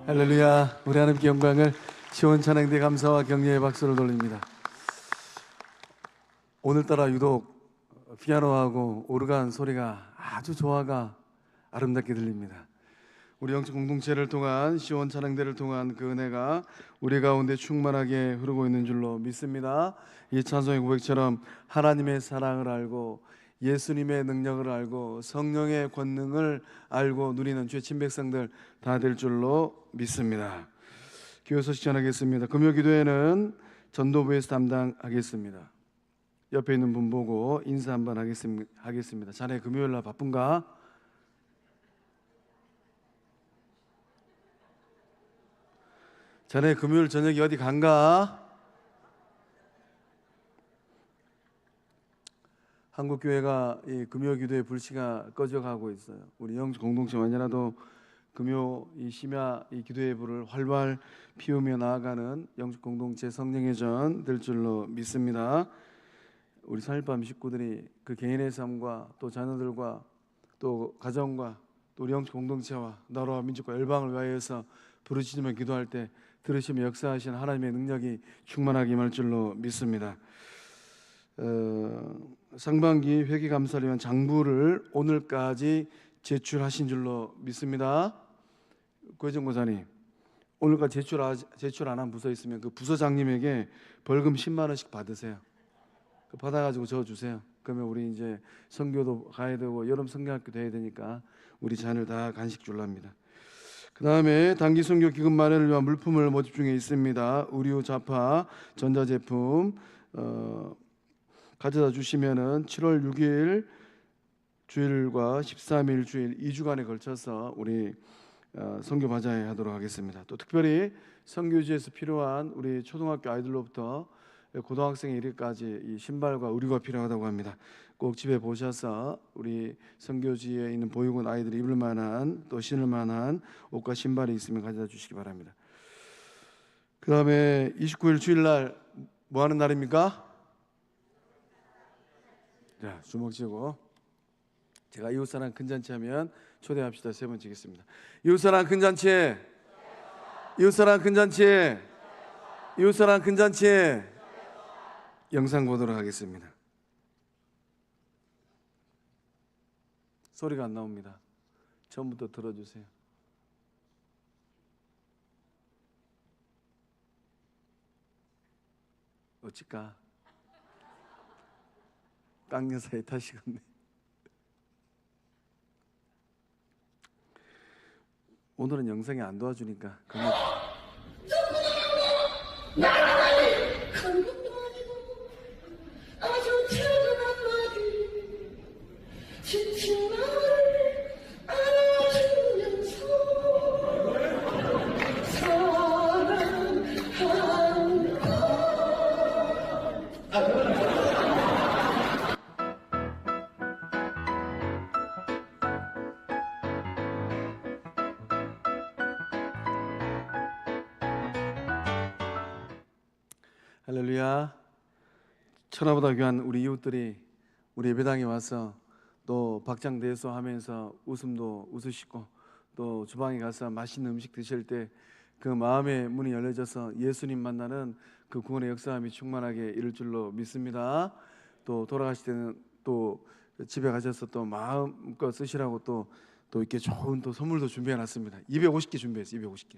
할렐루야. 우리 하나님께 영광을 시원찬양대 감사와 격려의 박수를 돌립니다. 오늘따라 유독 피아노하고 오르간 소리가 아주 조화가 아름답게 들립니다. 우리 영적 공동체를 통한 시원찬양대를 통한 그 은혜가 우리 가운데 충만하게 흐르고 있는 줄로 믿습니다. 이 찬송의 고백처럼 하나님의 사랑을 알고 예수님의 능력을 알고 성령의 권능을 알고 누리는 죄친 백성들 다 될 줄로 믿습니다. 교회 소식 전하겠습니다. 금요 기도회는 전도부에서 담당하겠습니다. 옆에 있는 분 보고 인사 한번 하겠습니다. 자네 금요일 날 바쁜가? 자네 금요일 저녁에 어디 간가? 한국교회가 이 금요 기도의 불씨가 꺼져가고 있어요. 우리 영적 공동체 만이라도 금요 이 심야 이 기도의 불을 활발 피우며 나아가는 영적 공동체 성령의 전 될 줄로 믿습니다. 우리 3.1밤 식구들이 그 개인의 삶과 또 자녀들과 또 가정과 또 우리 영적 공동체와 나라와 민족과 열방을 위하여서 부르짖으며 기도할 때 들으시며 역사하시는 하나님의 능력이 충만하게 임할 줄로 믿습니다. 상반기 회계감사를 위한 장부를 오늘까지 제출하신 줄로 믿습니다. 고혜정고사님, 오늘까지 제출 안 한 부서 있으면 그 부서장님에게 벌금 10만 원씩 받으세요. 받아가지고 적어주세요. 그러면 우리 이제 선교도 가야 되고 여름 성경학교도 해야 되니까 우리 자녀를 다 간식 줄랍니다. 그 다음에 단기 선교 기금 마련을 위한 물품을 모집 중에 있습니다. 의류, 자파, 전자제품 가져다 주시면은 7월 6일 주일과 13일 주일 2주간에 걸쳐서 우리 선교 바자회 하도록 하겠습니다. 또 특별히 선교지에서 필요한 우리 초등학교 아이들로부터 고등학생에 이르기까지 이 신발과 의류가 필요하다고 합니다. 꼭 집에 보셔서 우리 선교지에 있는 보육원 아이들이 입을 만한 또 신을 만한 옷과 신발이 있으면 가져다 주시기 바랍니다. 그 다음에 29일 주일날 뭐 하는 날입니까? 자, 주먹 쥐고 제가 이웃사랑 큰잔치 하면 초대합시다. 3번 지겠습니다. 이웃사랑 큰잔치, 이웃사랑 큰잔치, 이웃사랑 큰잔치. 영상 보도록 하겠습니다. 소리가 안 나옵니다. 처음부터 들어주세요. 어찌까 깡여사에 타시겠네. 오늘은 영상이 안 도와주니까 그냥 아주 차가운 마디 지친 나를 안아주면서 할렐루야. 천하보다 귀한 우리 이웃들이 우리 예배당에 와서 또 박장대소 하면서 웃음도 웃으시고 또 주방에 가서 맛있는 음식 드실 때 그 마음의 문이 열려져서 예수님 만나는 그 구원의 역사함이 충만하게 이룰 줄로 믿습니다. 또 돌아가실 때는 또 집에 가셔서 또 마음껏 쓰시라고 또 이렇게 좋은 또 선물도 준비해 놨습니다. 250개 준비했어요. 250개.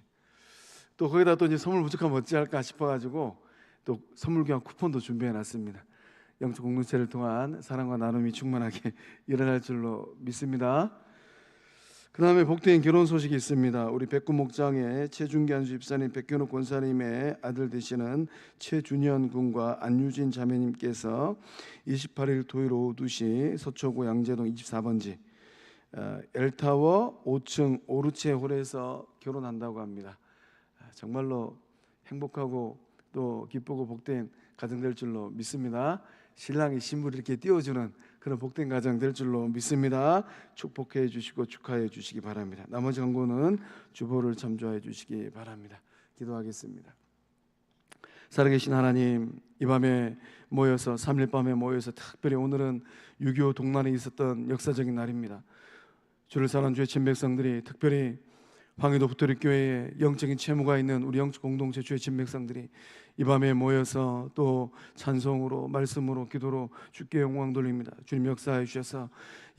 또 거기다 또 이제 선물 부족하면 어찌할까 싶어가지고 또 선물 교환 쿠폰도 준비해 놨습니다. 영적 공동체를 통한 사랑과 나눔이 충만하게 일어날 줄로 믿습니다. 그 다음에 복된 결혼 소식이 있습니다. 우리 백구 목장의 최준기 집사님, 백현욱 권사님의 아들 되시는 최준현 군과 안유진 자매님께서 28일 토요일 오후 2시 서초구 양재동 24번지 엘타워 5층 오르체 홀에서 결혼한다고 합니다. 정말로 행복하고 또 기쁘고 복된 가정 될 줄로 믿습니다. 신랑이 신부를 이렇게 띄워주는 그런 복된 가정 될 줄로 믿습니다. 축복해 주시고 축하해 주시기 바랍니다. 나머지 광고는 주보를 참조해 주시기 바랍니다. 기도하겠습니다. 살아계신 하나님, 이 밤에 모여서 3일 밤에 모여서 특별히 오늘은 6.25 동란에 있었던 역사적인 날입니다. 주를 사랑하는 주의 친 백성들이 특별히 황해도 부토리교회에 영적인 채무가 있는 우리 영적 공동체 주의 진백성들이 이 밤에 모여서 또 찬송으로 말씀으로 기도로 주께 영광 돌립니다. 주님 역사해 주셔서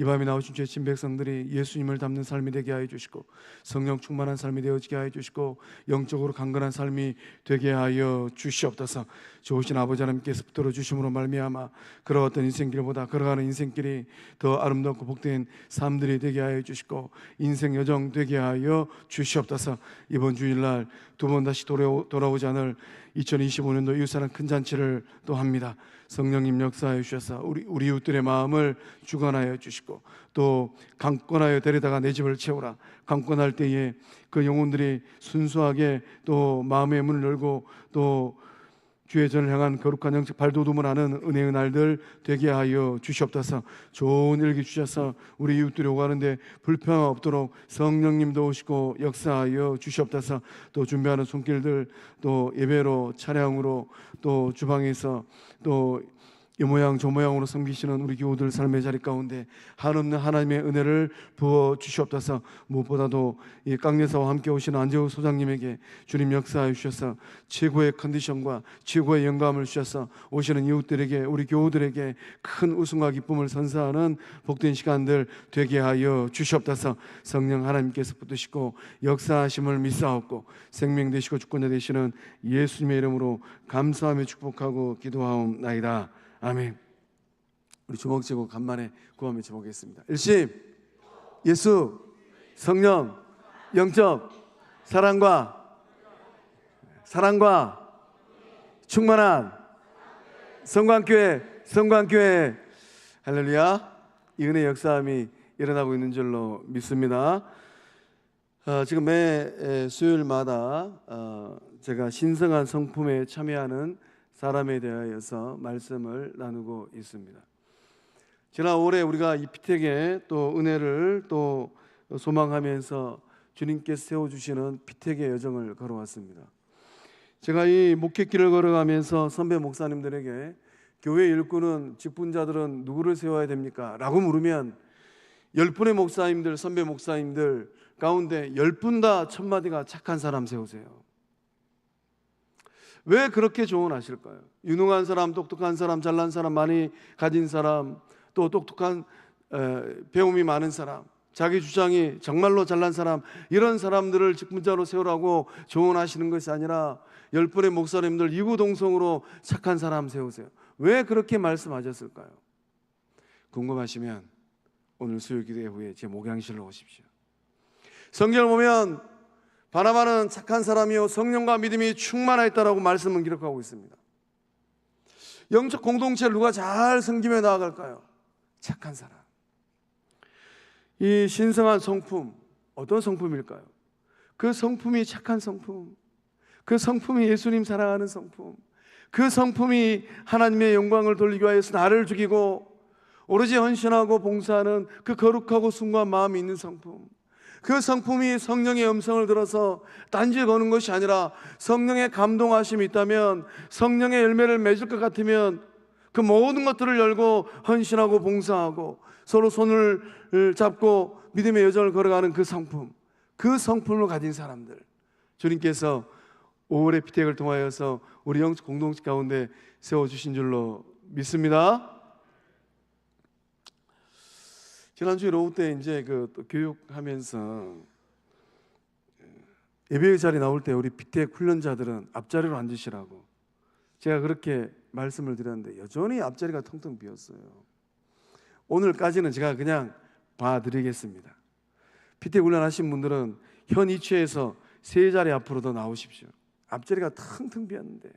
이 밤에 나오신 주의 진백성들이 예수님을 닮는 삶이 되게 하여 주시고 성령 충만한 삶이 되어지게 하여 주시고 영적으로 강건한 삶이 되게 하여 주시옵소서. 좋으신 아버지 하나님께서 붙들어 주심으로 말미암아 그런 어떤 인생길보다 걸어가는 인생길이 더 아름답고 복된 삶들이 되게 하여 주시고 인생 여정 되게 하여 주시옵소서. 이번 주일날 두 번 다시 돌아오지 않을 2025년도 이웃사랑 큰 잔치를 또 합니다. 성령님 역사해 주셔서 우리 이웃들의 마음을 주관하여 주시고 또 강권하여 데려다가 내 집을 채우라. 강권할 때에 그 영혼들이 순수하게 또 마음의 문을 열고 또 주의 전을 향한 거룩한 영적 발돋움을 하는 은혜의 날들 되게 하여 주시옵소서. 좋은 일기 주셔서 우리 이웃들이 오가는데 불평 없도록 성령님 도우시고 역사하여 주시옵소서. 또 준비하는 손길들 또 예배로 차량으로 또 주방에서 또 이 모양 저 모양으로 섬기시는 우리 교우들 삶의 자리 가운데 한없는 하나님의 은혜를 부어 주시옵소서. 무엇보다도 이 깡예사와 함께 오시는 안재우 소장님에게 주님 역사해 주셔서 최고의 컨디션과 최고의 영감을 주셔서 오시는 이웃들에게 우리 교우들에게 큰 웃음과 기쁨을 선사하는 복된 시간들 되게 하여 주시옵소서. 성령 하나님께서 붙드시고 역사하심을 믿사옵고 생명 되시고 주권자 되시는 예수님의 이름으로 감사하며 축복하고 기도하옵나이다. 아멘. 우리 주먹 쥐고 간만에 구호 외쳐보겠습니다. 일심, 예수, 성령, 영적 사랑과 충만한 성광교회 할렐루야. 이 은혜 역사함이 일어나고 있는 줄로 믿습니다. 지금 매 수요일마다 제가 신성한 성품에 참여하는 사람에 대하여서 말씀을 나누고 있습니다. 지난 5월에 우리가 이 피택에 또 은혜를 또 소망하면서 주님께서 세워주시는 피택의 여정을 걸어왔습니다. 제가 이 목회길을 걸어가면서 선배 목사님들에게 교회 일꾼은 직분자들은 누구를 세워야 됩니까? 라고 물으면 10분의 목사님들, 선배 목사님들 가운데 10분 다 첫마디가 착한 사람 세우세요. 왜 그렇게 조언하실까요? 유능한 사람, 똑똑한 사람, 잘난 사람, 많이 가진 사람, 또 똑똑한 배움이 많은 사람, 자기 주장이 정말로 잘난 사람, 이런 사람들을 직분자로 세우라고 조언하시는 것이 아니라 10분의 목사님들 이구동성으로 착한 사람 세우세요. 왜 그렇게 말씀하셨을까요? 궁금하시면 오늘 수요 기도 후에 제 목양실로 오십시오. 성경을 보면 바나바는 착한 사람이요 성령과 믿음이 충만하였다라고 말씀을 기록하고 있습니다. 영적 공동체를 누가 잘 섬기며 나아갈까요? 착한 사람. 이 신성한 성품, 어떤 성품일까요? 그 성품이 착한 성품, 그 성품이 예수님 사랑하는 성품, 그 성품이 하나님의 영광을 돌리기 위해서 나를 죽이고 오로지 헌신하고 봉사하는 그 거룩하고 순수한 마음이 있는 성품, 그 성품이 성령의 음성을 들어서 딴지 거는 것이 아니라 성령의 감동하심이 있다면, 성령의 열매를 맺을 것 같으면 그 모든 것들을 열고 헌신하고 봉사하고 서로 손을 잡고 믿음의 여정을 걸어가는 그 성품, 그 성품을 가진 사람들, 주님께서 5월의 피택을 통하여서 우리 영적 공동체 가운데 세워주신 줄로 믿습니다. 지난주에 로우 때 이제 또 교육하면서 예배의 자리 나올 때 우리 피택 훈련자들은 앞자리로 앉으시라고 제가 그렇게 말씀을 드렸는데 여전히 앞자리가 텅텅 비었어요. 오늘까지는 제가 그냥 봐드리겠습니다. 피택 훈련하신 분들은 현 위치에서 세 자리 앞으로 더 나오십시오. 앞자리가 텅텅 비었는데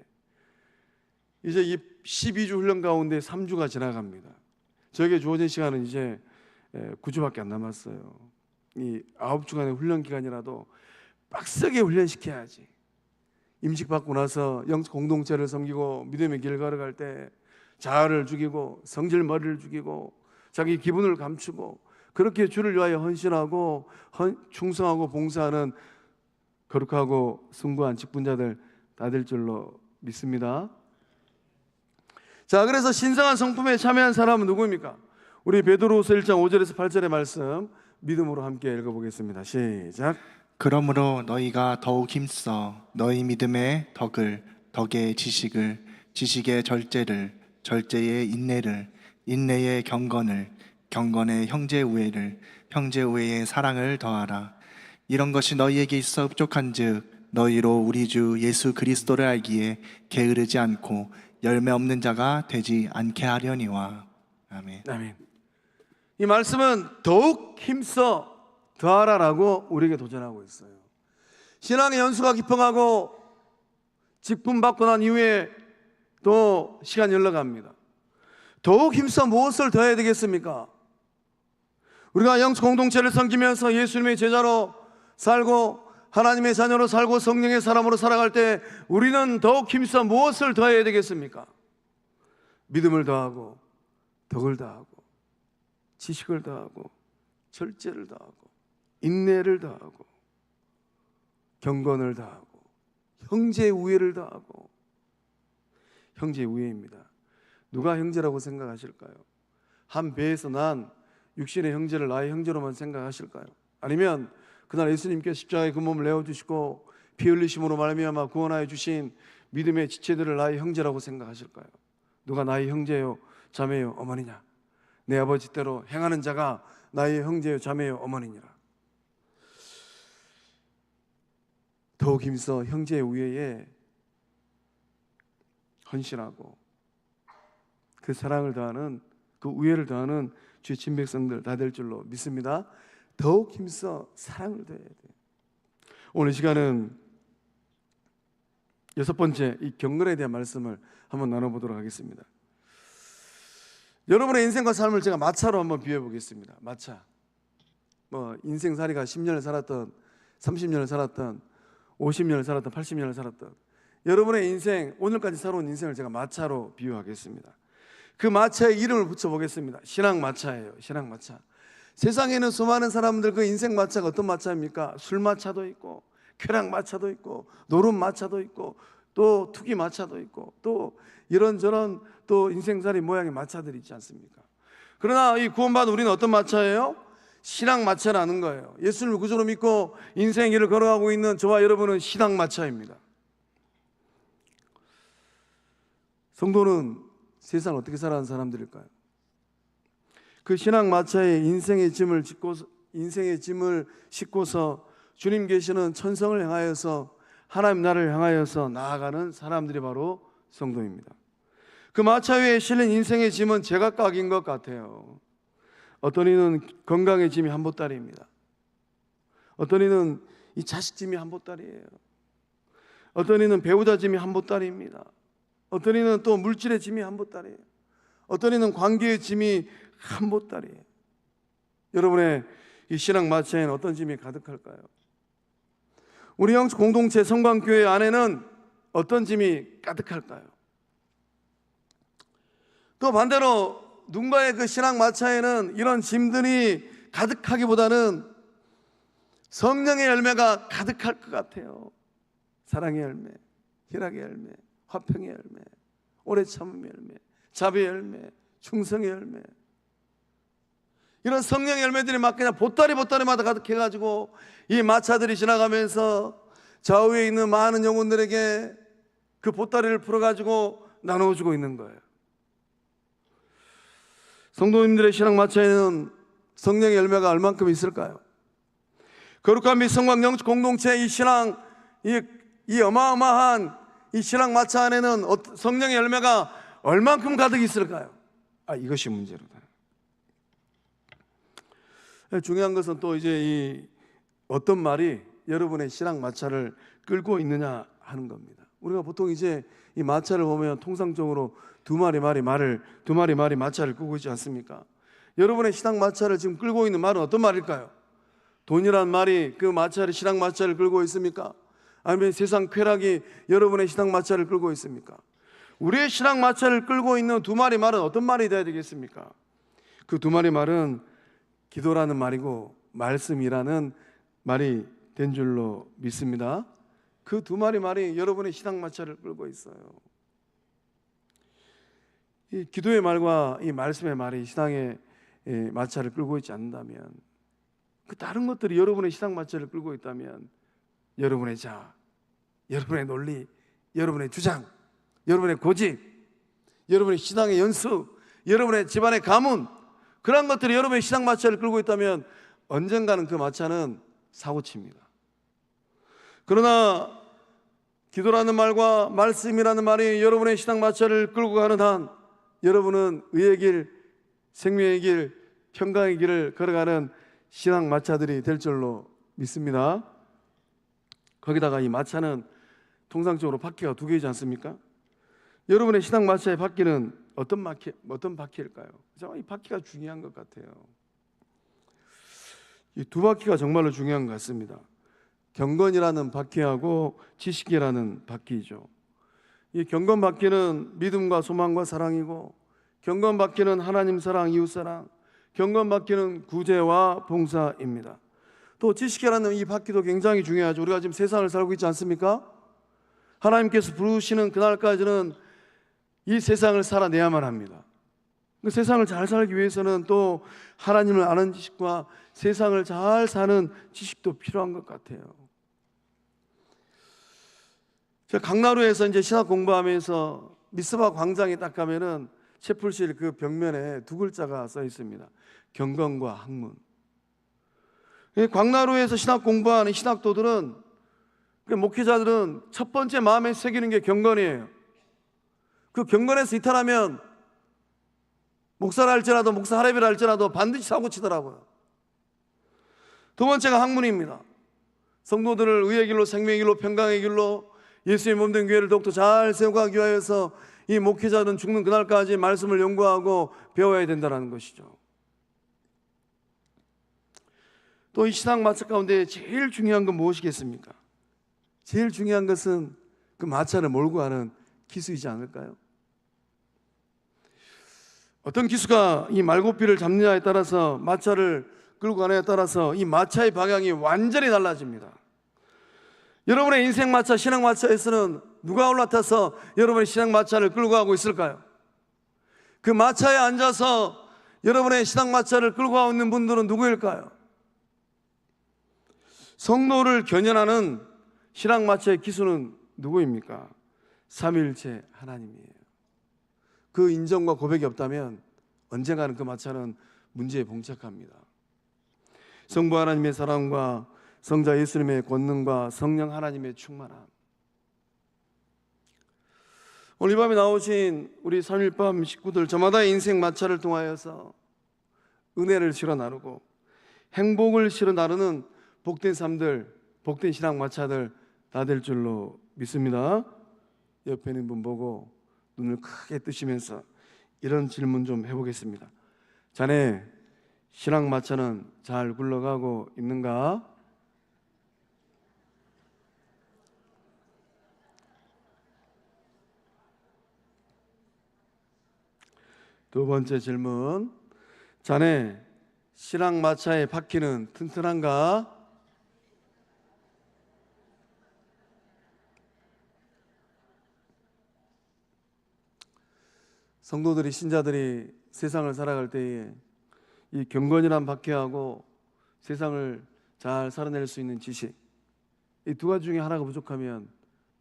이제 이 12주 훈련 가운데 3주가 지나갑니다. 저에게 주어진 시간은 이제 9주밖에 안 남았어요. 이 9주간의 훈련 기간이라도 빡세게 훈련시켜야지. 임직 받고 나서 영적 공동체를 섬기고 믿음의 길 걸어갈 때 자아를 죽이고 성질 머리를 죽이고 자기 기분을 감추고 그렇게 주를 위하여 헌신하고 충성하고 봉사하는 거룩하고 숭고한 직분자들 다 될 줄로 믿습니다. 자, 그래서 신성한 성품에 참여한 사람은 누구입니까? 우리 베드로후서 1장 5절에서 8절의 말씀 믿음으로 함께 읽어보겠습니다. 시작. 그러므로 너희가 더욱 힘써 너희 믿음의 덕을, 덕의 지식을, 지식의 절제를, 절제의 인내를, 인내의 경건을, 경건의 형제 우애를, 형제 우애의 사랑을 더하라. 이런 것이 너희에게 있어 흡족한즉 너희로 우리 주 예수 그리스도를 알기에 게으르지 않고 열매 없는 자가 되지 않게 하려니와. 아멘. 아멘. 이 말씀은 더욱 힘써 더하라라고 우리에게 도전하고 있어요. 신앙의 연수가 깊어가고 직분 받고 난 이후에 또 시간이 흘러갑니다. 더욱 힘써 무엇을 더해야 되겠습니까? 우리가 영적 공동체를 섬기면서 예수님의 제자로 살고 하나님의 자녀로 살고 성령의 사람으로 살아갈 때 우리는 더욱 힘써 무엇을 더해야 되겠습니까? 믿음을 더하고 덕을 더하고 지식을 더하고 절제를 더하고 인내를 더하고 경건을 더하고 형제 우애를 더하고. 형제 우애입니다. 누가 형제라고 생각하실까요? 한 배에서 난 육신의 형제를 나의 형제로만 생각하실까요? 아니면 그날 예수님께서 십자가에 그 몸을 내어주시고 피 흘리심으로 말미암아 구원하여 주신 믿음의 지체들을 나의 형제라고 생각하실까요? 누가 나의 형제요 자매요 어머니냐? 내 아버지 뜻대로 행하는 자가 나의 형제요 자매요 어머니니라. 더욱 힘써 형제의 우애에 헌신하고 그 사랑을 더하는, 그 우애를 더하는 주의 친백성들 다 될 줄로 믿습니다. 더욱 힘써 사랑을 더해야 돼요. 오늘 시간은 여섯 번째 이 경건에 대한 말씀을 한번 나눠보도록 하겠습니다. 여러분의 인생과 삶을 제가 마차로 한번 비유해 보겠습니다. 마차. 인생살이가 10년을 살았던, 30년을 살았던, 50년을 살았던, 80년을 살았던 여러분의 인생, 오늘까지 살아온 인생을 제가 마차로 비유하겠습니다. 그 마차에 이름을 붙여보겠습니다. 신앙마차예요. 신앙마차. 세상에는 수많은 사람들 그 인생 마차가 어떤 마차입니까? 술 마차도 있고 쾌락 마차도 있고 노름 마차도 있고 또 투기 마차도 있고 또 이런저런 또 인생살이 모양의 마차들이 있지 않습니까? 그러나 이 구원받은 우리는 어떤 마차예요? 신앙 마차라는 거예요. 예수님을 구주로 믿고 인생 길을 걸어가고 있는 저와 여러분은 신앙 마차입니다. 성도는 세상을 어떻게 살아가는 사람들일까요? 그 신앙 마차에 인생의 짐을 싣고서 주님 계시는 천성을 향하여서 하나님 나라를 향하여서 나아가는 사람들이 바로 성도입니다. 그 마차 위에 실린 인생의 짐은 제각각인 것 같아요. 어떤 이는 건강의 짐이 한 보따리입니다. 어떤 이는 이 자식 짐이 한 보따리예요. 어떤 이는 배우자 짐이 한 보따리입니다. 어떤 이는 또 물질의 짐이 한 보따리예요. 어떤 이는 관계의 짐이 한 보따리예요. 여러분의 이 신앙 마차에는 어떤 짐이 가득할까요? 우리 영적 공동체 성광교회 안에는 어떤 짐이 가득할까요? 또 반대로 누군가의 그 신앙 마차에는 이런 짐들이 가득하기보다는 성령의 열매가 가득할 것 같아요. 사랑의 열매, 희락의 열매, 화평의 열매, 오래 참음의 열매, 자비의 열매, 충성의 열매, 이런 성령의 열매들이 막 그냥 보따리마다 가득해가지고 이 마차들이 지나가면서 좌우에 있는 많은 영혼들에게 그 보따리를 풀어가지고 나눠주고 있는 거예요. 성도님들의 신앙 마차에는 성령의 열매가 얼만큼 있을까요? 거룩한 및 성광 영적 공동체의 이 신앙, 이 어마어마한 이 신앙 마차 안에는 성령의 열매가 얼만큼 가득 있을까요? 이것이 문제로다. 중요한 것은 또 이제 이 어떤 말이 여러분의 신앙 마차를 끌고 있느냐 하는 겁니다. 우리가 보통 이제 이 마차를 보면 통상적으로 두 마리 말이 마차를 끌고 있지 않습니까? 여러분의 신앙 마차를 지금 끌고 있는 말은 어떤 말일까요? 돈이란 말이 그 마차를, 신앙 마차를 끌고 있습니까? 아니면 세상 쾌락이 여러분의 신앙 마차를 끌고 있습니까? 우리의 신앙 마차를 끌고 있는 두 마리 말은 어떤 말이 되어야 되겠습니까? 그 두 마리 말은 기도라는 말이고 말씀이라는 말이 된 줄로 믿습니다. 그 두 마리 말이 여러분의 신앙 마차를 끌고 있어요. 이 기도의 말과 이 말씀의 말이 신앙의 마차를 끌고 있지 않는다면 그 다른 것들이 여러분의 신앙 마찰을 끌고 있다면 여러분의 자아, 여러분의 논리, 여러분의 주장, 여러분의 고집, 여러분의 신앙의 연수, 여러분의 집안의 가문, 그런 것들이 여러분의 신앙 마찰을 끌고 있다면 언젠가는 그 마찰은 사고칩니다. 그러나 기도라는 말과 말씀이라는 말이 여러분의 신앙 마찰을 끌고 가는 한 여러분은 의의 길, 생명의 길, 평강의 길을 걸어가는 신앙 마차들이 될 줄로 믿습니다. 거기다가 이 마차는 통상적으로 바퀴가 두 개이지 않습니까? 여러분의 신앙 마차의 바퀴는 어떤 바퀴일까요? 이 바퀴가 중요한 것 같아요. 이 두 바퀴가 정말로 중요한 것 같습니다. 경건이라는 바퀴하고 지식이라는 바퀴죠. 이 경건 바퀴는 믿음과 소망과 사랑이고, 경건 바퀴는 하나님 사랑, 이웃 사랑, 경건 바퀴는 구제와 봉사입니다. 또 지식이라는 이 바퀴도 굉장히 중요하죠. 우리가 지금 세상을 살고 있지 않습니까? 하나님께서 부르시는 그날까지는 이 세상을 살아내야만 합니다. 그 세상을 잘 살기 위해서는 또 하나님을 아는 지식과 세상을 잘 사는 지식도 필요한 것 같아요. 제가 강나루에서 이제 신학 공부하면서 미스바 광장에 딱 가면은 채플실 그 벽면에 두 글자가 써 있습니다. 경건과 학문. 광나루에서 신학 공부하는 신학도들은, 목회자들은 첫 번째 마음에 새기는 게 경건이에요. 그 경건에서 이탈하면 목사라 할지라도, 목사 할애비라 할지라도 반드시 사고치더라고요. 두 번째가 학문입니다. 성도들을 의의 길로, 생명의 길로, 평강의 길로 예수의 몸된 교회를 더욱더 잘 세워가기 위하여서 이 목회자는 죽는 그날까지 말씀을 연구하고 배워야 된다는 것이죠. 또 이 신앙 마차 가운데 제일 중요한 건 무엇이겠습니까? 제일 중요한 것은 그 마차를 몰고 가는 기수이지 않을까요? 어떤 기수가 이 말고삐를 잡느냐에 따라서, 마차를 끌고 가느냐에 따라서 이 마차의 방향이 완전히 달라집니다. 여러분의 인생 마차, 신앙 마차에서는 누가 올라타서 여러분의 신앙 마차를 끌고 가고 있을까요? 그 마차에 앉아서 여러분의 신앙 마차를 끌고 가고 있는 분들은 누구일까요? 성도를 견연하는 신앙 마차의 기수는 누구입니까? 삼위일체 하나님이에요. 그 인정과 고백이 없다면 언젠가는 그 마차는 문제에 봉착합니다. 성부 하나님의 사랑과 성자 예수님의 권능과 성령 하나님의 충만함. 오늘 이 밤에 나오신 우리 3일밤 식구들, 저마다의 인생 마차를 통하여서 은혜를 실어 나누고 행복을 실어 나누는 복된 삶들, 복된 신앙 마차들 다 될 줄로 믿습니다. 옆에 있는 분 보고 눈을 크게 뜨시면서 이런 질문 좀 해보겠습니다. 자네 신앙 마차는 잘 굴러가고 있는가? 두 번째 질문, 자네 신앙 마차의 바퀴는 튼튼한가? 성도들이, 신자들이 세상을 살아갈 때에 이 경건이란 바퀴하고 세상을 잘 살아낼 수 있는 지식, 이 두 가지 중에 하나가 부족하면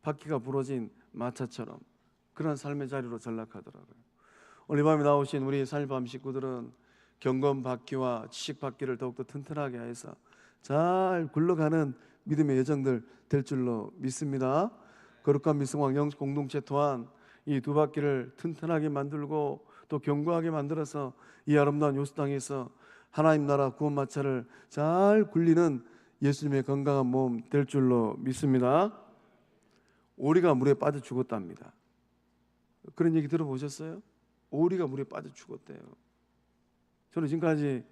바퀴가 부러진 마차처럼 그런 삶의 자리로 전락하더라고요. 오늘 밤에 나오신 우리 살밤 식구들은 경건 바퀴와 지식 바퀴를 더욱더 튼튼하게 해서 잘 굴러가는 믿음의 여정들 될 줄로 믿습니다. 거룩한 미성왕 영적 공동체 또한 이 두 바퀴를 튼튼하게 만들고 또 견고하게 만들어서 이 아름다운 요수 땅에서 하나님 나라 구원 마차를 잘 굴리는 예수님의 건강한 몸 될 줄로 믿습니다. 오리가 물에 빠져 죽었답니다. 그런 얘기 들어보셨어요? 오리가 물에 빠져 죽었대요. 저는 지금까지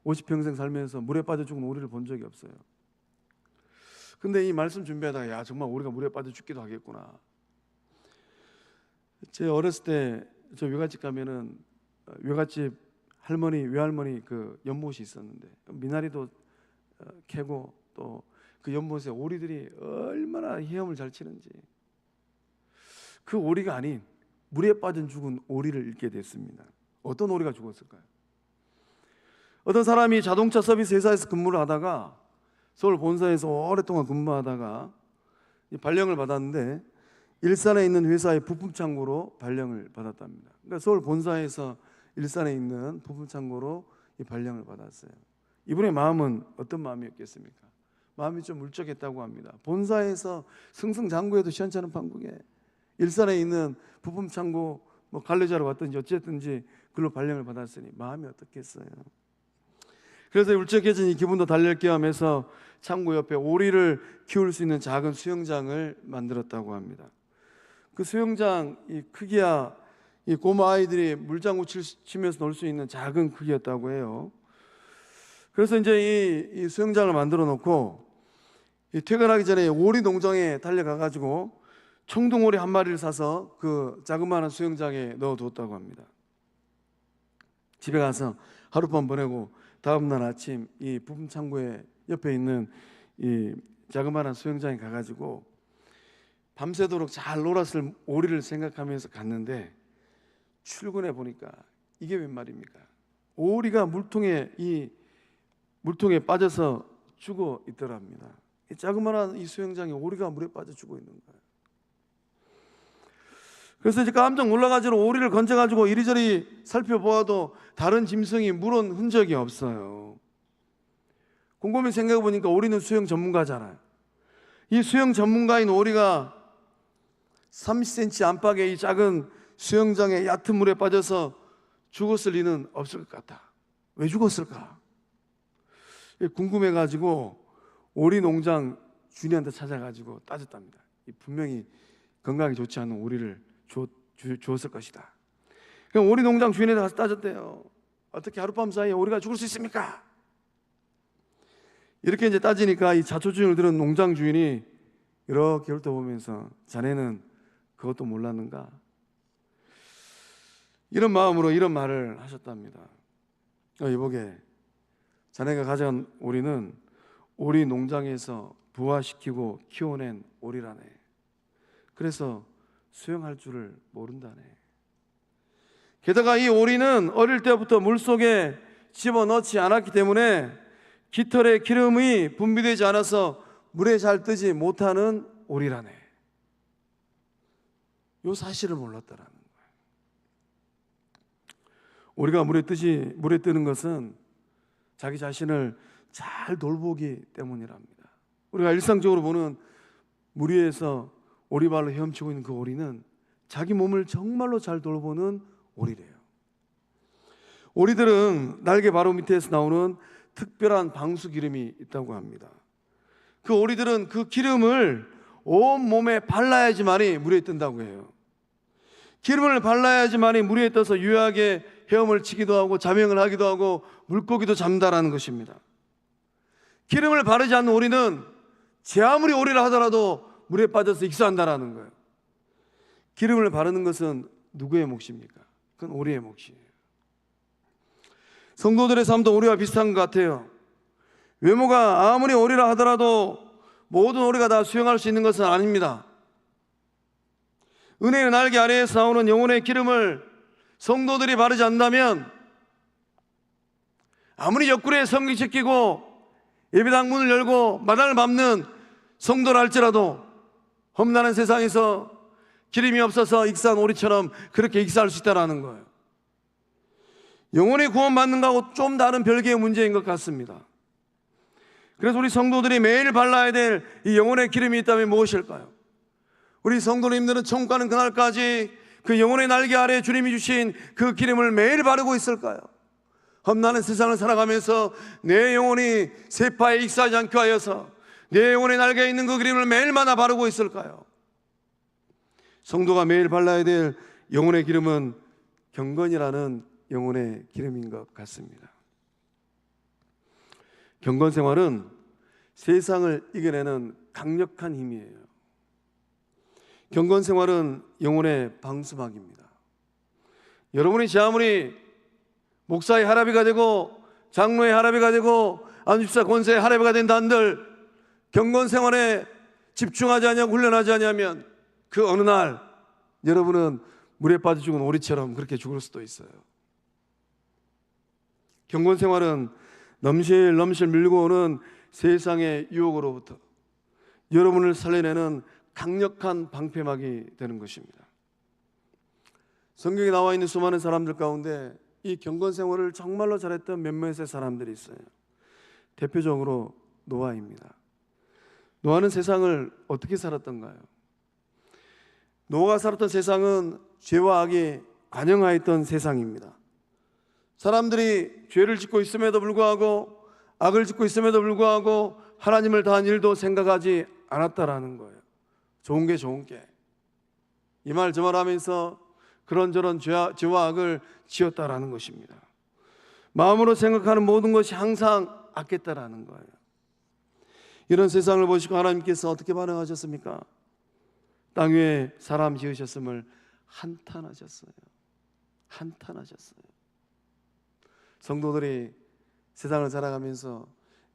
50평생 살면서 물에 빠져 죽은 오리를 본 적이 없어요. 근데 이 말씀 준비하다가 야, 정말 오리가 물에 빠져 죽기도 하겠구나. 제 어렸을 때 저 외갓집 가면은 외갓집 할머니, 외할머니 그 연못이 있었는데 미나리도 캐고 또 그 연못에 오리들이 얼마나 헤엄을 잘 치는지, 그 오리가 아닌 물에 빠져 죽은 오리를 읽게 됐습니다. 어떤 오리가 죽었을까요? 어떤 사람이 자동차 서비스 회사에서 근무를 하다가 서울 본사에서 오랫동안 근무하다가 이 발령을 받았는데 일산에 있는 회사의 부품 창고로 발령을 받았답니다. 그러니까 서울 본사에서 일산에 있는 부품 창고로 이 발령을 받았어요. 이분의 마음은 어떤 마음이었겠습니까? 마음이 좀 울적했다고 합니다. 본사에서 승승장구해도 시원찮은 판국에 일산에 있는 부품 창고 뭐 관리자로 왔든지 어쨌든지 그걸로 발령을 받았으니 마음이 어떻겠어요? 그래서 울적해진 이 기분도 달랠 겸해서 창고 옆에 오리를 키울 수 있는 작은 수영장을 만들었다고 합니다. 그 수영장 이 크기야 이 꼬마 아이들이 물장구 치면서 놀 수 있는 작은 크기였다고 해요. 그래서 이제 이 수영장을 만들어 놓고 퇴근하기 전에 오리 농장에 달려가 가지고 청둥오리 한 마리를 사서 그 자그마한 수영장에 넣어뒀다고 합니다. 집에 가서 하룻밤 보내고 다음날 아침 이 부품 창고에 옆에 있는 이 자그마한 수영장에 가가지고 밤새도록 잘 놀았을 오리를 생각하면서 갔는데 출근해 보니까 이게 웬 말입니까? 오리가 물통에 빠져서 죽어 있더랍니다. 이 자그마한 이 수영장에 오리가 물에 빠져 죽어 있는 거예요. 그래서 이제 깜짝 놀라가지고 오리를 건져가지고 이리저리 살펴보아도 다른 짐승이 물은 흔적이 없어요. 곰곰이 생각해 보니까 오리는 수영 전문가잖아요. 이 수영 전문가인 오리가 30cm 안팎의 이 작은 수영장에 얕은 물에 빠져서 죽었을 리는 없을 것 같다. 왜 죽었을까? 궁금해가지고 오리 농장 주인한테 찾아가지고 따졌답니다. 분명히 건강에 좋지 않은 오리를 주었을 것이다. 그럼 오리 농장 주인한테 가서 따졌대요. 어떻게 하룻밤 사이에 오리가 죽을 수 있습니까? 이렇게 이제 따지니까 이 자초지종을 들은 농장 주인이 이렇게 훑어보면서 자네는 그것도 몰랐는가? 이런 마음으로 이런 말을 하셨답니다. 이보게, 자네가 가져간 오리는 오리 농장에서 부화시키고 키워낸 오리라네. 그래서 수영할 줄을 모른다네. 게다가 이 오리는 어릴 때부터 물속에 집어넣지 않았기 때문에 깃털의 기름이 분비되지 않아서 물에 잘 뜨지 못하는 오리라네. 이 사실을 몰랐다라는 거예요. 오리가 물에 뜨는 것은 자기 자신을 잘 돌보기 때문이랍니다. 우리가 일상적으로 보는 물 위에서 오리발로 헤엄치고 있는 그 오리는 자기 몸을 정말로 잘 돌보는 오리래요. 오리들은 날개 바로 밑에서 나오는 특별한 방수 기름이 있다고 합니다. 그 오리들은 그 기름을 온 몸에 발라야지만이 물에 뜬다고 해요. 기름을 발라야지만이 물에 떠서 유효하게 헤엄을 치기도 하고 자명을 하기도 하고 물고기도 잡는다라는 것입니다. 기름을 바르지 않는 오리는 제 아무리 오리라 하더라도 물에 빠져서 익사한다라는 거예요. 기름을 바르는 것은 누구의 몫입니까? 그건 오리의 몫이에요. 성도들의 삶도 오리와 비슷한 것 같아요. 외모가 아무리 오리라 하더라도 모든 오리가 다 수영할 수 있는 것은 아닙니다. 은혜의 날개 아래에서 나오는 영혼의 기름을 성도들이 바르지 않는다면 아무리 옆구리에 성경시키고 예배당 문을 열고 마당을 밟는 성도라 할지라도 험난한 세상에서 기름이 없어서 익사한 오리처럼 그렇게 익사할 수 있다는 거예요. 영혼의 구원받는 것하고 좀 다른 별개의 문제인 것 같습니다. 그래서 우리 성도들이 매일 발라야 될 이 영혼의 기름이 있다면 무엇일까요? 우리 성도님들은 천국 가는 그날까지 그 영혼의 날개 아래 주님이 주신 그 기름을 매일 바르고 있을까요? 험난한 세상을 살아가면서 내 영혼이 세파에 익사하지 않게 하여서 내 영혼의 날개에 있는 그 기름을 매일마다 바르고 있을까요? 성도가 매일 발라야 될 영혼의 기름은 경건이라는 영혼의 기름인 것 같습니다. 경건 생활은 세상을 이겨내는 강력한 힘이에요. 경건 생활은 영혼의 방수막입니다. 여러분이 제 아무리 목사의 할아비가 되고 장로의 할아비가 되고 안주사 권세의 할아비가 된다 한들 경건 생활에 집중하지 않냐고 훈련하지 않냐면 그 어느 날 여러분은 물에 빠져 죽은 오리처럼 그렇게 죽을 수도 있어요. 경건 생활은 넘실넘실 밀고 오는 세상의 유혹으로부터 여러분을 살려내는 강력한 방패막이 되는 것입니다. 성경에 나와 있는 수많은 사람들 가운데 이 경건 생활을 정말로 잘했던 몇몇의 사람들이 있어요. 대표적으로 노아입니다. 노아는 세상을 어떻게 살았던가요? 노아가 살았던 세상은 죄와 악이 관영하였던 세상입니다. 사람들이 죄를 짓고 있음에도 불구하고, 악을 짓고 있음에도 불구하고 하나님을 다한 일도 생각하지 않았다라는 거예요. 좋은 게 좋은 게, 이 말 저 말 하면서 그런저런 죄와 악을 지었다라는 것입니다. 마음으로 생각하는 모든 것이 항상 악했다라는 거예요. 이런 세상을 보시고 하나님께서 어떻게 반응하셨습니까? 땅 위에 사람 지으셨음을 한탄하셨어요. 한탄하셨어요. 성도들이 세상을 살아가면서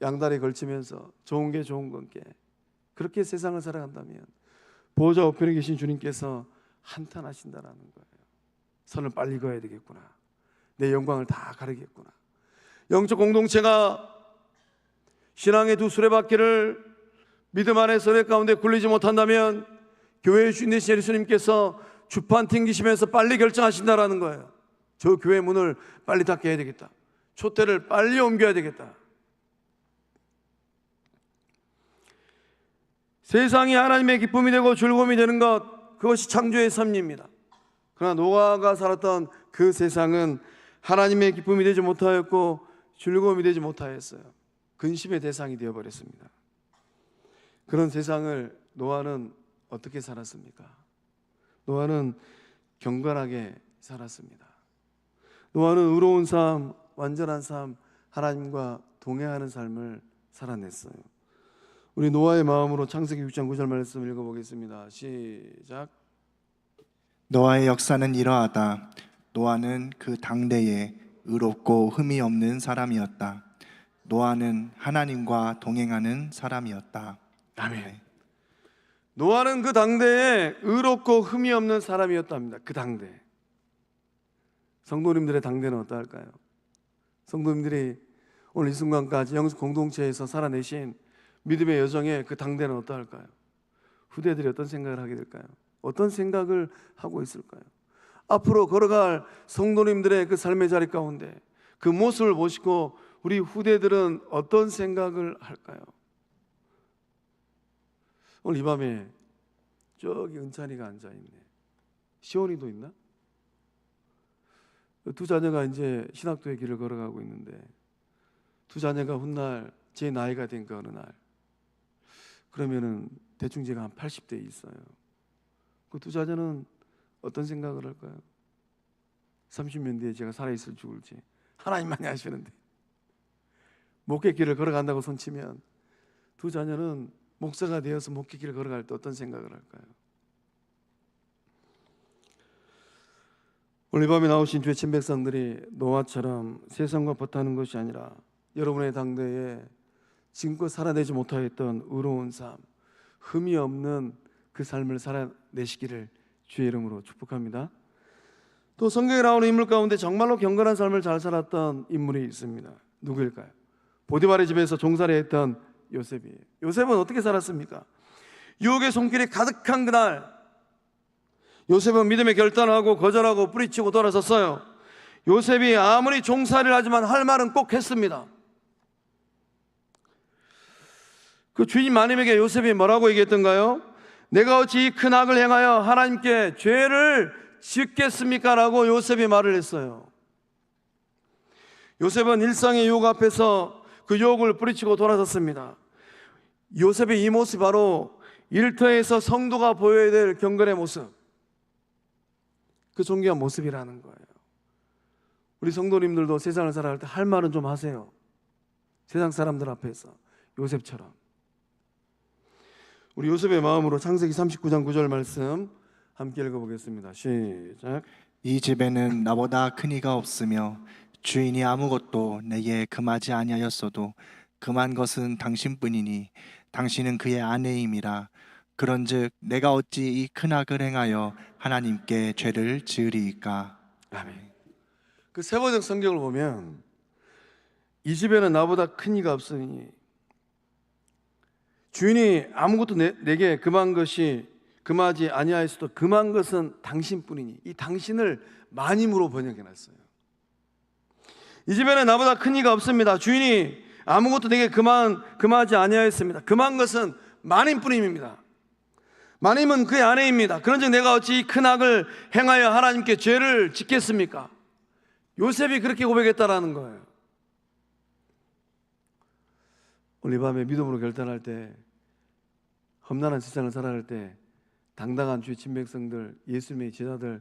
양다리 걸치면서 좋은 게 좋은 건게, 그렇게 세상을 살아간다면 보호자 우편에 계신 주님께서 한탄하신다라는 거예요. 선을 빨리 그어야 되겠구나. 내 영광을 다 가리겠구나. 영적 공동체가 신앙의 두 수레바퀴를 믿음 안의 선의 가운데 굴리지 못한다면 교회의 주인 되신 예수님께서 주판 튕기시면서 빨리 결정하신다라는 거예요. 저 교회 문을 빨리 닫게 해야 되겠다. 촛대를 빨리 옮겨야 되겠다. 세상이 하나님의 기쁨이 되고 즐거움이 되는 것, 그것이 창조의 섭리입니다. 그러나 노아가 살았던 그 세상은 하나님의 기쁨이 되지 못하였고 즐거움이 되지 못하였어요. 근심의 대상이 되어버렸습니다. 그런 세상을 노아는 어떻게 살았습니까? 노아는 경건하게 살았습니다. 노아는 의로운 삶, 완전한 삶, 하나님과 동행하는 삶을 살아냈어요. 우리 노아의 마음으로 창세기 6장 9절 말씀 읽어보겠습니다. 시작. 노아의 역사는 이러하다. 노아는 그 당대에 의롭고 흠이 없는 사람이었다. 노아는 하나님과 동행하는 사람이었다. 아멘. 노아는 그 당대에 의롭고 흠이 없는 사람이었답니다. 그 당대. 성도님들의 당대는 어떠할까요? 성도님들이 오늘 이 순간까지 영적 공동체에서 살아내신 믿음의 여정에 그 당대는 어떠할까요? 후대들이 어떤 생각을 하게 될까요? 어떤 생각을 하고 있을까요? 앞으로 걸어갈 성도님들의 그 삶의 자리 가운데 그 모습을 보시고 우리 후대들은 어떤 생각을 할까요? 오늘 이 밤에 저기 은찬이가 앉아있네. 시온이도 있나? 두 자녀가 이제 신학도의 길을 걸어가고 있는데, 두 자녀가 훗날 제 나이가 된 그 어느 날, 그러면은 대충 제가 한 80대 있어요. 그 두 자녀는 어떤 생각을 할까요? 30년 뒤에 제가 살아있을 죽을지 하나님만이 아시는데, 목회길을 걸어간다고 손치면 두 자녀는 목사가 되어서 목회길을 걸어갈 때 어떤 생각을 할까요? 오늘 이 밤에 나오신 주의 친백성들이 노아처럼 세상과 버타는 것이 아니라 여러분의 당대에 지금껏 살아내지 못하였던 의로운 삶, 흠이 없는 그 삶을 살아내시기를 주의 이름으로 축복합니다. 또 성경에 나오는 인물 가운데 정말로 경건한 삶을 잘 살았던 인물이 있습니다. 누구일까요? 보디발의 집에서 종살이 했던 요셉이에요. 요셉은 어떻게 살았습니까? 유혹의 손길이 가득한 그날, 요셉은 믿음의 결단을 하고 거절하고 뿌리치고 돌아섰어요. 요셉이 아무리 종살이를 하지만 할 말은 꼭 했습니다. 그 주인 마님에게 요셉이 뭐라고 얘기했던가요? 내가 어찌 이 큰 악을 행하여 하나님께 죄를 짓겠습니까? 라고 요셉이 말을 했어요. 요셉은 일상의 유혹 앞에서 그 유혹을 뿌리치고 돌아섰습니다. 요셉의 이 모습이 바로 일터에서 성도가 보여야 될 경건의 모습, 그 존귀한 모습이라는 거예요. 우리 성도님들도 세상을 살아갈 때 할 말은 좀 하세요. 세상 사람들 앞에서 요셉처럼. 우리 요셉의 마음으로 창세기 39장 9절 말씀 함께 읽어보겠습니다. 시작. 이 집에는 나보다 큰 이가 없으며 주인이 아무것도 내게 금하지 아니하였어도 금한 것은 당신뿐이니 당신은 그의 아내임이라. 그런즉 내가 어찌 이 큰 악을 행하여 하나님께 죄를 지으리이까. 아멘. 그 세번역 성경을 보면 이 집에는 나보다 큰 이가 없으니 주인이 아무것도 내게 금하지 아니하였어도 금한 것은 당신뿐이니, 이 당신을 마님으로 번역해놨어요. 이 집에는 나보다 큰 이가 없습니다. 주인이 아무것도 내게 금하지 아니하였습니다. 금한 것은 마님뿐입니다. 마님은 그의 아내입니다. 그런즉 내가 어찌 큰 악을 행하여 하나님께 죄를 짓겠습니까? 요셉이 그렇게 고백했다라는 거예요. 오늘 이 밤에 믿음으로 결단할 때, 험난한 세상을 살아갈 때 당당한 주의 친백성들, 예수님의 제자들,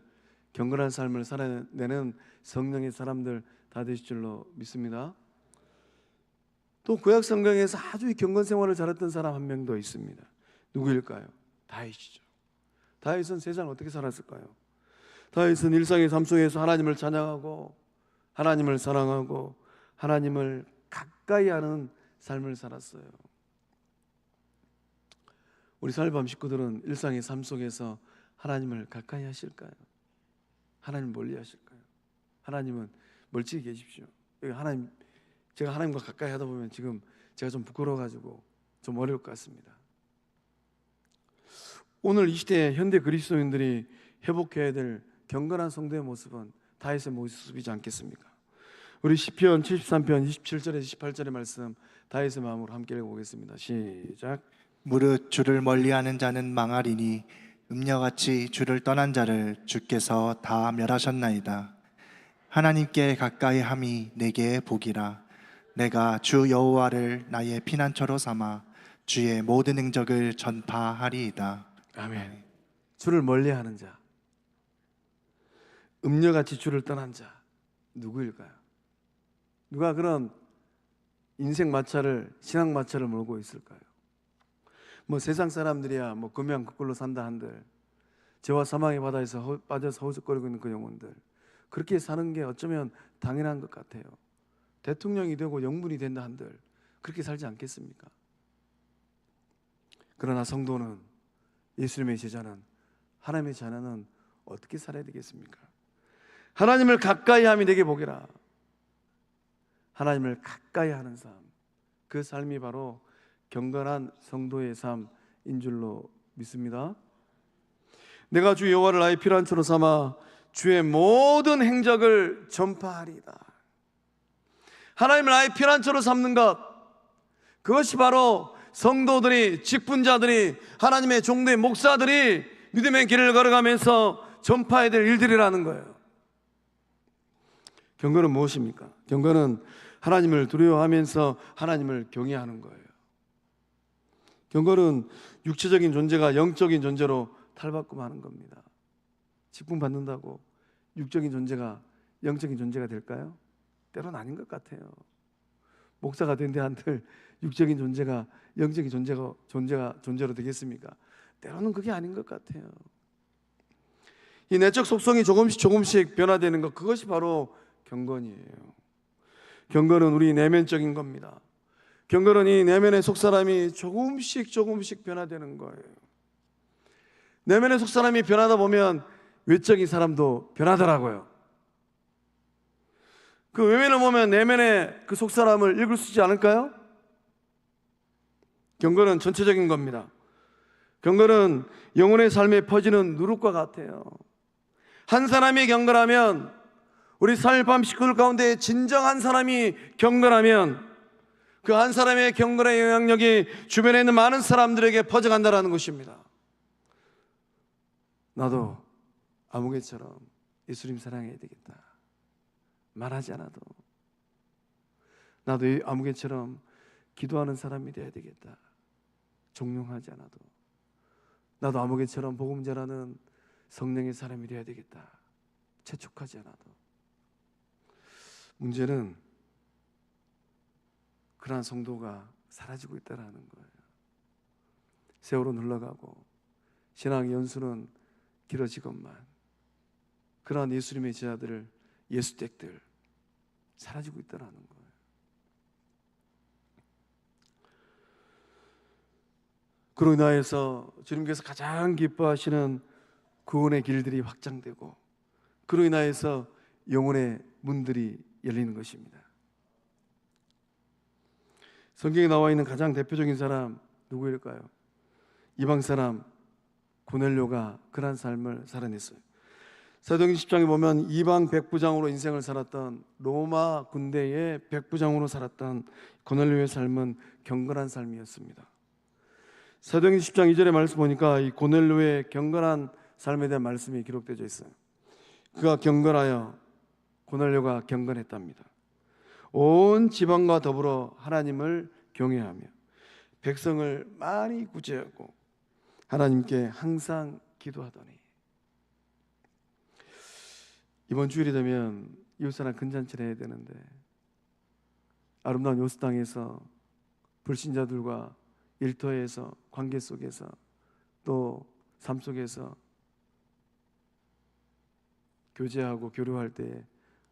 경건한 삶을 살아내는 성령의 사람들 다 되실 줄로 믿습니다. 또 구약 성경에서 아주 경건 생활을 잘했던 사람 한 명 더 있습니다. 누구일까요? 다윗이죠. 다윗은 세상을 어떻게 살았을까요? 다윗은 일상의 삶 속에서 하나님을 찬양하고 하나님을 사랑하고 하나님을 가까이 하는 삶을 살았어요. 우리 사일밤 식구들은 일상의 삶 속에서 하나님을 가까이 하실까요? 하나님 멀리 하실까요? 하나님은 멀찍이 계십시오. 하나님, 제가 하나님과 가까이 하다 보면 지금 제가 좀 부끄러워가지고 좀 어려울 것 같습니다. 오늘 이 시대에 현대 그리스도인들이 회복해야 될 경건한 성도의 모습은 다윗의 모습이지 않겠습니까? 우리 시편 73편 27절에서 28절의 말씀 다윗의 마음으로 함께 읽어보겠습니다. 시작. 무릇 주를 멀리하는 자는 망하리니 음녀같이 주를 떠난 자를 주께서 다 멸하셨나이다. 하나님께 가까이 함이 내게 복이라. 내가 주 여호와를 나의 피난처로 삼아 주의 모든 행적을 전파하리이다. 아멘. 주를 멀리하는 자, 음녀같이 주를 떠난 자, 누구일까요? 누가 그런 인생 마차를, 신앙 마차를 몰고 있을까요? 뭐 세상 사람들이야 뭐 금양 그꼴로 산다 한들, 죄와 사망의 바다에서 빠져서 허우적거리고 있는 그 영혼들, 그렇게 사는 게 어쩌면 당연한 것 같아요. 대통령이 되고 영분이 된다 한들 그렇게 살지 않겠습니까? 그러나 성도는, 예수님의 제자는, 하나님의 자녀는 어떻게 살아야 되겠습니까? 하나님을 가까이 함이 내게 복이라. 하나님을 가까이 하는 삶, 그 삶이 바로 경건한 성도의 삶인 줄로 믿습니다. 내가 주 여호와를 나의 피난처로 삼아 주의 모든 행적을 전파하리이다. 하나님을 나의 피난처로 삼는 것, 그것이 바로 성도들이, 직분자들이, 하나님의 종들의 목사들이 믿음의 길을 걸어가면서 전파해야 될 일들이라는 거예요. 경건은 무엇입니까? 경건은 하나님을 두려워하면서 하나님을 경외하는 거예요. 경건은 육체적인 존재가 영적인 존재로 탈바꿈하는 겁니다. 직분 받는다고 육적인 존재가 영적인 존재가 될까요? 때로는 아닌 것 같아요. 목사가 된데 한들 육적인 존재가 영적인 존재로 되겠습니까? 때로는 그게 아닌 것 같아요. 이 내적 속성이 조금씩 변화되는 것, 그것이 바로 경건이에요. 경건은 우리 내면적인 겁니다. 경건은 이 내면의 속사람이 조금씩 변화되는 거예요. 내면의 속사람이 변하다 보면 외적인 사람도 변하더라고요. 그 외면을 보면 내면의 그 속사람을 읽을 수 있지 않을까요? 경건은 전체적인 겁니다. 경건은 영혼의 삶에 퍼지는 누룩과 같아요. 한 사람이 경건하면, 우리 사일밤 식구들 가운데 진정한 사람이 경건하면 그 한 사람의 경건의 영향력이 주변에 있는 많은 사람들에게 퍼져간다는 것입니다. 나도 아무개처럼 예수님 사랑해야 되겠다. 말하지 않아도. 나도 아무개처럼 기도하는 사람이 되어야 되겠다. 종용하지 않아도. 나도 아무개처럼 복음 전하는 성령의 사람이 되어야 되겠다. 재촉하지 않아도. 문제는 그러한 성도가 사라지고 있다는 거예요. 세월은 흘러가고 신앙의 연수는 길어지건만 그러한 예수님의 제자들, 예수댁들 사라지고 있다는 거예요. 그로 인하여서 주님께서 가장 기뻐하시는 구원의 길들이 확장되고, 그로 인하여서 영혼의 문들이 열리는 것입니다. 성경에 나와 있는 가장 대표적인 사람 누구일까요? 이방 사람 고넬료가 그런 삶을 살아냈어요. 사도행전 10장에 보면 이방 백부장으로 인생을 살았던, 로마 군대의 백부장으로 살았던 고넬료의 삶은 경건한 삶이었습니다. 사도행전 10장 2절의 말씀 보니까 이 고넬료의 경건한 삶에 대한 말씀이 기록되어 있어요. 그가 경건하여, 고넬료가 경건했답니다. 온 지방과 더불어 하나님을 경외하며 백성을 많이 구제하고 하나님께 항상 기도하더니. 이번 주일이 되면 이웃사랑 근잔치를 해야 되는데, 아름다운 요스 땅에서 불신자들과 일터에서, 관계 속에서, 또 삶 속에서 교제하고 교류할 때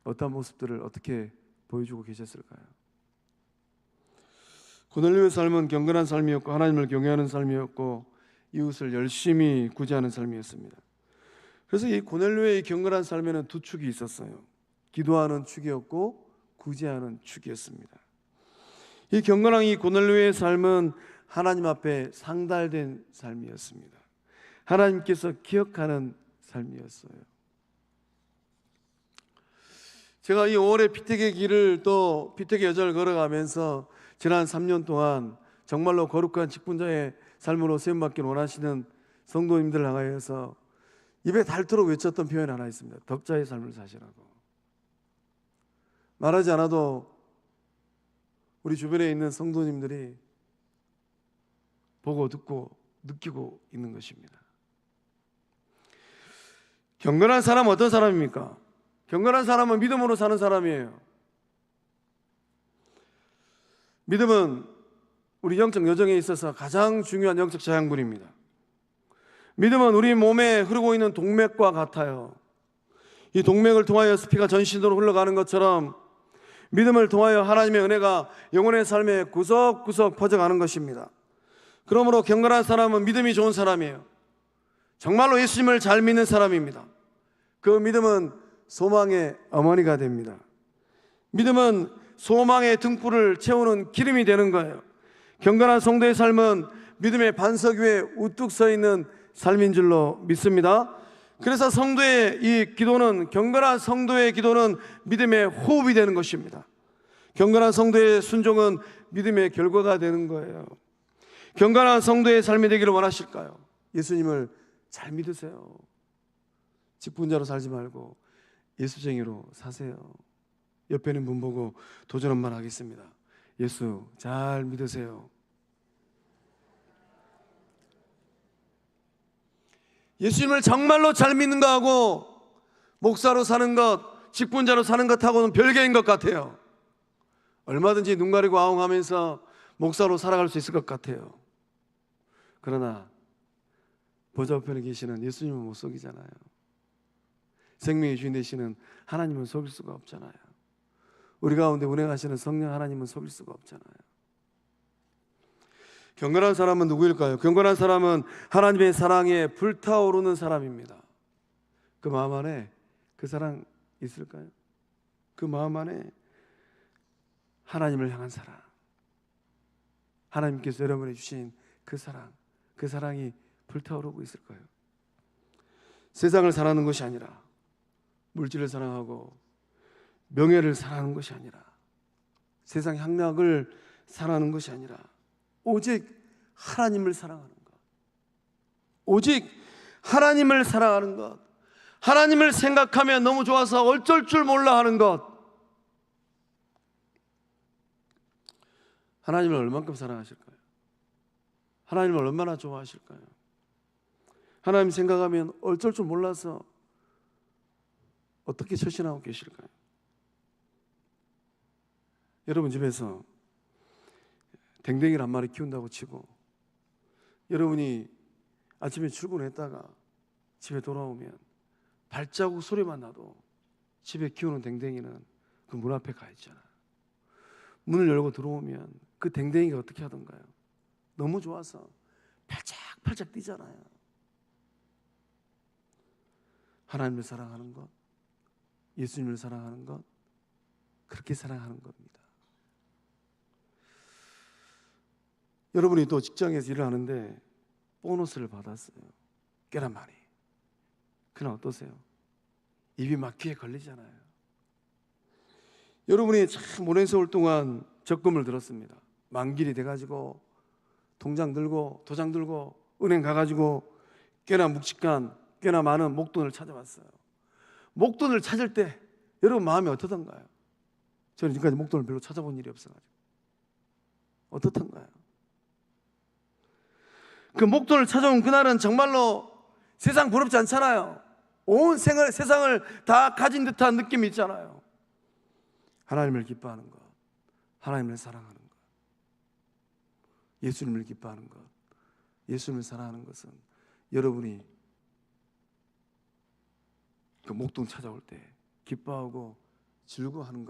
어떤 모습들을 어떻게 보여주고 계셨을까요? 고넬료의 삶은 경건한 삶이었고 하나님을 경외하는 삶이었고 이웃을 열심히 구제하는 삶이었습니다. 그래서 이 고넬료의 경건한 삶에는 두 축이 있었어요. 기도하는 축이었고 구제하는 축이었습니다. 이 경건한 이 고넬료의 삶은 하나님 앞에 상달된 삶이었습니다. 하나님께서 기억하는 삶이었어요. 제가 이 5월의 피택의 길을, 또 피택의 여정을 걸어가면서 지난 3년 동안 정말로 거룩한 직분자의 삶으로 세움받기를 원하시는 성도님들 향하여서 입에 닳도록 외쳤던 표현 하나 있습니다. 덕자의 삶을 사시라고. 말하지 않아도 우리 주변에 있는 성도님들이 보고 듣고 느끼고 있는 것입니다. 경건한 사람은 어떤 사람입니까? 경건한 사람은 믿음으로 사는 사람이에요. 믿음은 우리 영적 여정에 있어서 가장 중요한 영적 자양분입니다. 믿음은 우리 몸에 흐르고 있는 동맥과 같아요. 이 동맥을 통하여 피가 전신으로 흘러가는 것처럼 믿음을 통하여 하나님의 은혜가 영혼의 삶에 구석구석 퍼져가는 것입니다. 그러므로 경건한 사람은 믿음이 좋은 사람이에요. 정말로 예수님을 잘 믿는 사람입니다. 그 믿음은 소망의 어머니가 됩니다. 믿음은 소망의 등불을 채우는 기름이 되는 거예요. 경건한 성도의 삶은 믿음의 반석 위에 우뚝 서 있는 삶인 줄로 믿습니다. 그래서 성도의 이 기도는, 경건한 성도의 기도는 믿음의 호흡이 되는 것입니다. 경건한 성도의 순종은 믿음의 결과가 되는 거예요. 경건한 성도의 삶이 되기를 원하실까요? 예수님을 잘 믿으세요. 직분자로 살지 말고 예수쟁이로 사세요. 옆에 있는 분 보고 도전 한번 하겠습니다. 예수 잘 믿으세요. 예수님을 정말로 잘 믿는 거하고 목사로 사는 것, 직분자로 사는 것하고는 별개인 것 같아요. 얼마든지 눈 가리고 아웅하면서 목사로 살아갈 수 있을 것 같아요. 그러나 보좌 우편에 계시는 예수님은 못 속이잖아요. 생명의 주인 되시는 하나님은 속일 수가 없잖아요. 우리 가운데 운행하시는 성령 하나님은 속일 수가 없잖아요. 경건한 사람은 누구일까요? 경건한 사람은 하나님의 사랑에 불타오르는 사람입니다. 그 마음 안에 그 사랑 있을까요? 그 마음 안에 하나님을 향한 사랑, 하나님께서 여러분에 주신 그 사랑, 그 사랑이 불타오르고 있을까요? 세상을 사랑하는 것이 아니라, 물질을 사랑하고 명예를 사랑하는 것이 아니라, 세상 향락을 사랑하는 것이 아니라 오직 하나님을 사랑하는 것, 오직 하나님을 사랑하는 것, 하나님을 생각하며 너무 좋아서 어쩔 줄 몰라 하는 것. 하나님을 얼만큼 사랑하실까요? 하나님을 얼마나 좋아하실까요? 하나님 생각하면 어쩔 줄 몰라서 어떻게 처신하고 계실까요? 여러분 집에서 댕댕이를 한 마리 키운다고 치고 여러분이 아침에 출근했다가 집에 돌아오면 발자국 소리만 나도 집에 키우는 댕댕이는 그 문 앞에 가 있잖아요. 문을 열고 들어오면 그 댕댕이가 어떻게 하던가요? 너무 좋아서 팔짝팔짝 뛰잖아요. 하나님을 사랑하는 것, 예수님을 사랑하는 것, 그렇게 사랑하는 겁니다. 여러분이 또 직장에서 일을 하는데 보너스를 받았어요. 꽤나 많이. 그러나 어떠세요? 입이 막 귀에 걸리잖아요. 여러분이 참 오랜 세월 동안 적금을 들었습니다. 만기이 돼가지고 통장 들고 도장 들고 은행 가가지고 꽤나 묵직한 꽤나 많은 목돈을 찾아왔어요. 목돈을 찾을 때 여러분 마음이 어떻던가요? 저는 지금까지 목돈을 별로 찾아본 일이 없어가지고 어떻던가요? 그 목돈을 찾아온 그날은 정말로 세상 부럽지 않잖아요. 온 세상을 다 가진 듯한 느낌이 있잖아요. 하나님을 기뻐하는 것, 하나님을 사랑하는 것, 예수님을 기뻐하는 것, 예수님을 사랑하는 것은 여러분이 그 목돈 찾아올 때 기뻐하고 즐거워하는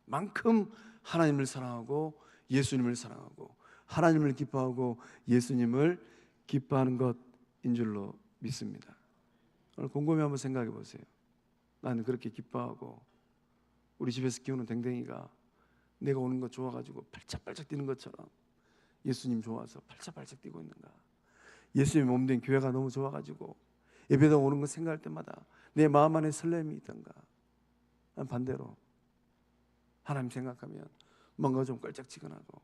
것만큼 하나님을 사랑하고 예수님을 사랑하고 하나님을 기뻐하고 예수님을 기뻐하는 것인 줄로 믿습니다. 오늘 곰곰이 한번 생각해 보세요. 나는 그렇게 기뻐하고 우리 집에서 키우는 댕댕이가 내가 오는 거 좋아가지고 발짝발짝 뛰는 것처럼 예수님 좋아서 발짝발짝 뛰고 있는가? 예수님 몸된 교회가 너무 좋아가지고 예배당 오는 거 생각할 때마다 내 마음 안에 설렘이 있던가? 난 반대로 하나님 생각하면 뭔가 좀 깔짝지근하고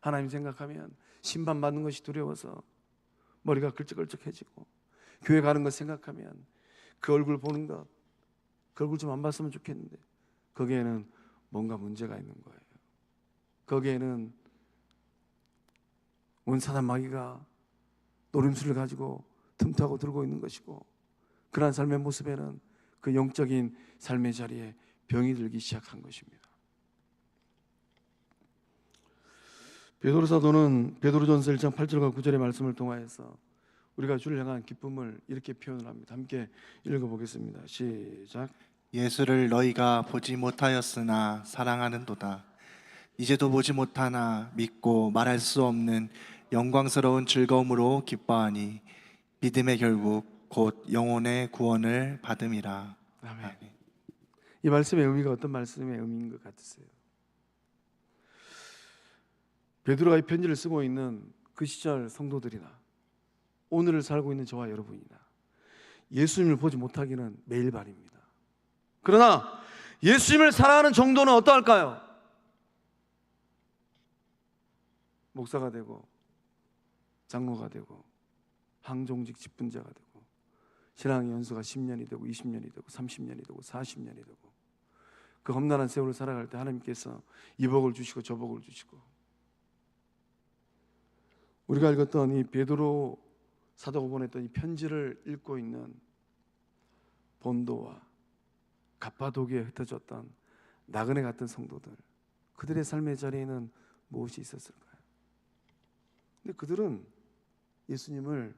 하나님 생각하면 심판받는 것이 두려워서 머리가 걸쩍걸쩍해지고 교회 가는 것 생각하면 그 얼굴 보는 것, 그 얼굴 좀 안 봤으면 좋겠는데 거기에는 뭔가 문제가 있는 거예요. 거기에는 온 사단 마귀가 노림수를 가지고 틈타고 들고 있는 것이고 그러한 삶의 모습에는 그 영적인 삶의 자리에 병이 들기 시작한 것입니다. 베드로 사도는 베드로전서 1장 8절과 9절의 말씀을 통하여서 우리가 주를 향한 기쁨을 이렇게 표현을 합니다. 함께 읽어보겠습니다. 시작. 예수를 너희가 보지 못하였으나 사랑하는도다. 이제도 보지 못하나 믿고 말할 수 없는 영광스러운 즐거움으로 기뻐하니 믿음의 결국 곧 영혼의 구원을 받음이라. 아멘. 이 말씀의 의미가 어떤 말씀의 의미인 것 같으세요? 베드로가 이 편지를 쓰고 있는 그 시절 성도들이나 오늘을 살고 있는 저와 여러분이나 예수님을 보지 못하기는 매일 밤입니다. 그러나 예수님을 사랑하는 정도는 어떠할까요? 목사가 되고 장로가 되고 항종직 직분자가 되고 신앙의 연수가 10년이 되고 20년이 되고 30년이 되고 40년이 되고 그 험난한 세월을 살아갈 때 하나님께서 이 복을 주시고 저 복을 주시고 우리가 읽었던 이 베드로 사도가 보냈던 이 편지를 읽고 있는 본도와 갑바도기에 흩어졌던 나그네 같은 성도들, 그들의 삶의 자리에는 무엇이 있었을까요? 근데 그들은 예수님을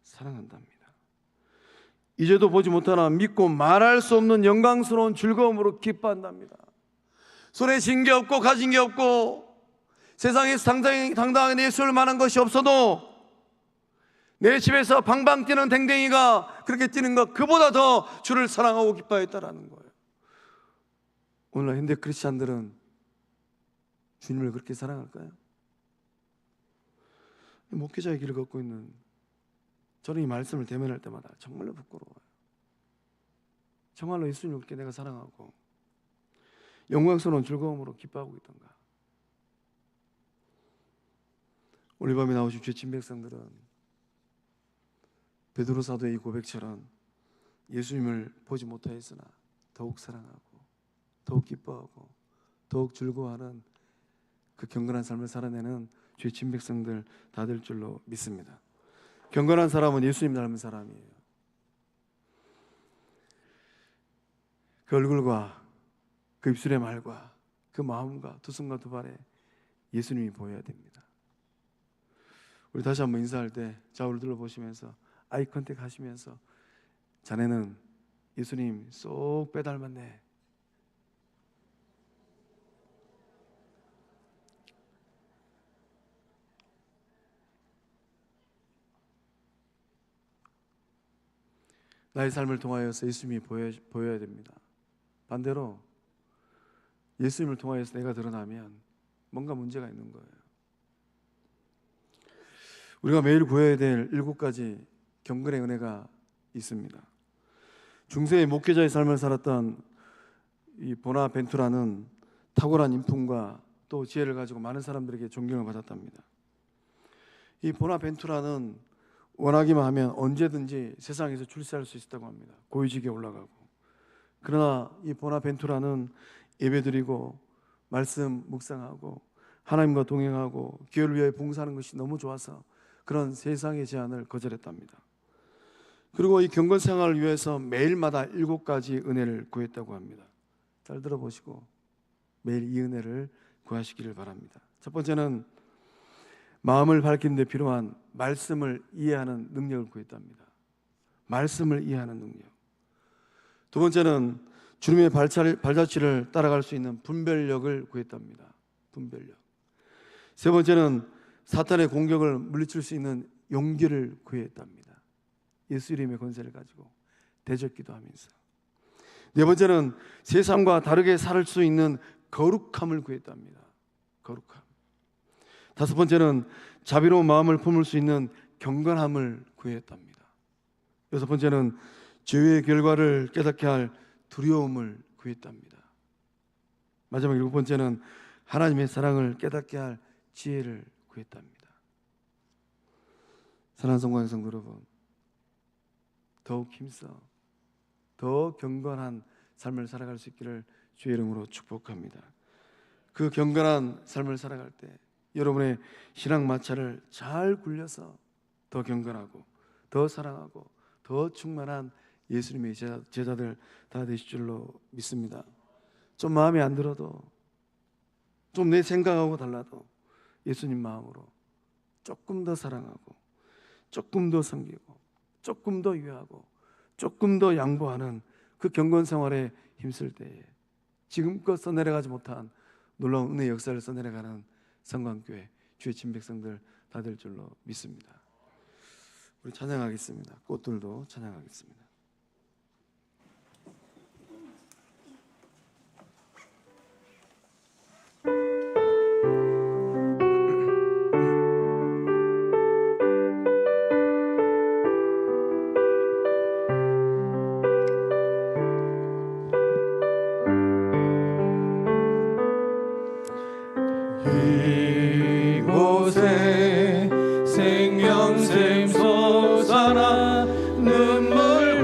사랑한답니다. 이제도 보지 못하나 믿고 말할 수 없는 영광스러운 즐거움으로 기뻐한답니다. 손에 쥔 게 없고 가진 게 없고 세상에서 당당하게 예수를 만한 것이 없어도 내 집에서 방방 뛰는 댕댕이가 그렇게 뛰는 것, 그보다 더 주를 사랑하고 기뻐했다라는 거예요. 오늘날 현대 크리스찬들은 주님을 그렇게 사랑할까요? 목회자의 길을 걷고 있는 저는 이 말씀을 대면할 때마다 정말로 부끄러워요. 정말로 예수님을 그렇게 내가 사랑하고 영광스러운 즐거움으로 기뻐하고 있던가? 오늘 밤에 나오신 죄진 백성들은 베드로 사도의 이 고백처럼 예수님을 보지 못하였으나 더욱 사랑하고 더욱 기뻐하고 더욱 즐거워하는 그 경건한 삶을 살아내는 죄진 백성들 다 될 줄로 믿습니다. 경건한 사람은 예수님 닮은 사람이에요. 그 얼굴과 그 입술의 말과 그 마음과 두 손과 두 발에 예수님이 보여야 됩니다. 우리 다시 한번 인사할 때 좌우를 둘러보시면서 아이 컨택 하시면서 자네는 예수님 쏙 빼닮았네. 나의 삶을 통하여서 예수님이 보여야 됩니다. 반대로 예수님을 통하여서 내가 드러나면 뭔가 문제가 있는 거예요. 우리가 매일 구해야 될 7가지 경건의 은혜가 있습니다. 중세의 목회자의 삶을 살았던 이 보나벤투라는 탁월한 인품과 또 지혜를 가지고 많은 사람들에게 존경을 받았답니다. 이 보나벤투라는 원하기만 하면 언제든지 세상에서 출세할 수 있었다고 합니다. 고위직에 올라가고. 그러나 이 보나벤투라는 예배드리고 말씀 묵상하고 하나님과 동행하고 교회를 위해 봉사하는 것이 너무 좋아서 그런 세상의 제안을 거절했답니다. 그리고 이 경건 생활을 위해서 매일마다 7가지 은혜를 구했다고 합니다. 잘 들어보시고 매일 이 은혜를 구하시기를 바랍니다. 첫 번째는 마음을 밝히는 데 필요한 말씀을 이해하는 능력을 구했답니다. 말씀을 이해하는 능력. 두 번째는 주님의 발자취를 따라갈 수 있는 분별력을 구했답니다. 분별력. 세 번째는 사탄의 공격을 물리칠 수 있는 용기를 구했답니다. 예수 이름의 권세를 가지고 대적기도 하면서. 네 번째는 세상과 다르게 살 수 있는 거룩함을 구했답니다. 거룩함. 다섯 번째는 자비로운 마음을 품을 수 있는 경건함을 구했답니다. 여섯 번째는 죄의 결과를 깨닫게 할 두려움을 구했답니다. 마지막 7번째는 하나님의 사랑을 깨닫게 할 지혜를 구했답니다. 사랑하는 성도의 성도 여러분, 더욱 힘써 더 경건한 삶을 살아갈 수 있기를 주의 이름으로 축복합니다. 그 경건한 삶을 살아갈 때 여러분의 신앙 마찰을 잘 굴려서 더 경건하고 더 사랑하고 더 충만한 예수님의 제자들 다 되실 줄로 믿습니다. 좀 마음에 안 들어도, 좀 내 생각하고 달라도 예수님 마음으로 조금 더 사랑하고 조금 더 섬기고 조금 더 위하고 조금 더 양보하는 그 경건 생활에 힘쓸 때에 지금껏 써내려가지 못한 놀라운 은혜의 역사를 써내려가는 성광교회 주의 친백성들 다 될 줄로 믿습니다. 우리 찬양하겠습니다. 꽃들도 찬양하겠습니다. 이곳에 생명샘 솟아나 눈물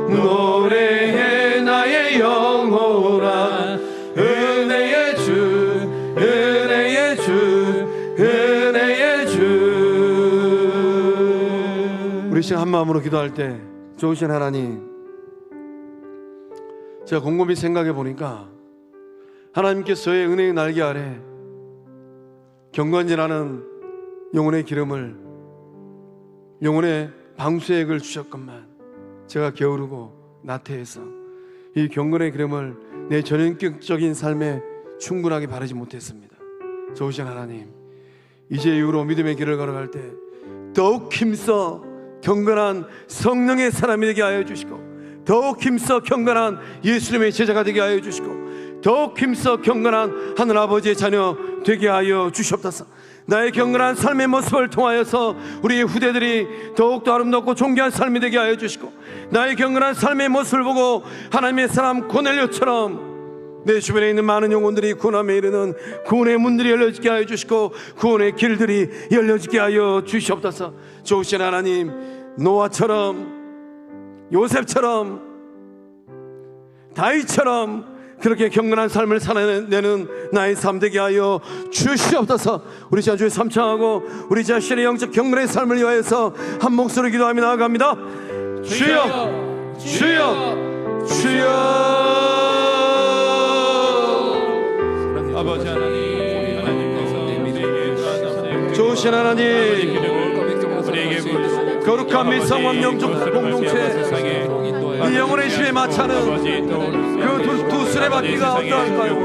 노래해 나의 영혼아. 은혜의 주, 은혜의 주, 은혜의 주. 우리 시간 한 마음으로 기도할 때 좋으신 하나님, 제가 곰곰이 생각해 보니까 하나님께서의 은혜의 날개 아래 경건이라는 영혼의 기름을, 영혼의 방수액을 주셨건만 제가 게으르고 나태해서 이 경건의 기름을 내 전인격적인 삶에 충분하게 바르지 못했습니다. 좋으신 하나님, 이제 이후로 믿음의 길을 걸어갈 때 더욱 힘써 경건한 성령의 사람이 되게 하여 주시고, 더욱 힘써 경건한 예수님의 제자가 되게 하여 주시고, 더욱 힘써 경건한 하늘아버지의 자녀 되게 하여 주시옵소서. 나의 경건한 삶의 모습을 통하여서 우리의 후대들이 더욱더 아름답고 존귀한 삶이 되게 하여 주시고, 나의 경건한 삶의 모습을 보고 하나님의 사람 고넬료처럼 내 주변에 있는 많은 영혼들이 구원함에 이르는 구원의 문들이 열려지게 하여 주시고, 구원의 길들이 열려지게 하여 주시옵소서. 좋으신 하나님, 노아처럼, 요셉처럼, 다윗처럼 그렇게 경건한 삶을 살아내는 나의 삶 되게 하여 주시옵소서. 우리 자주의 삼창하고 우리 자신의 영적 경건의 삶을 위하여서 한 목소리 기도하며 나아갑니다. 주여, 주여, 주여. 아버지 하나님, 하나님께서 좋으신 하나님, 우리에게 거룩한 미성원 영적 공동체, 이 영혼의 힘에 마차는 그 두 수레바퀴가 어떠할까요?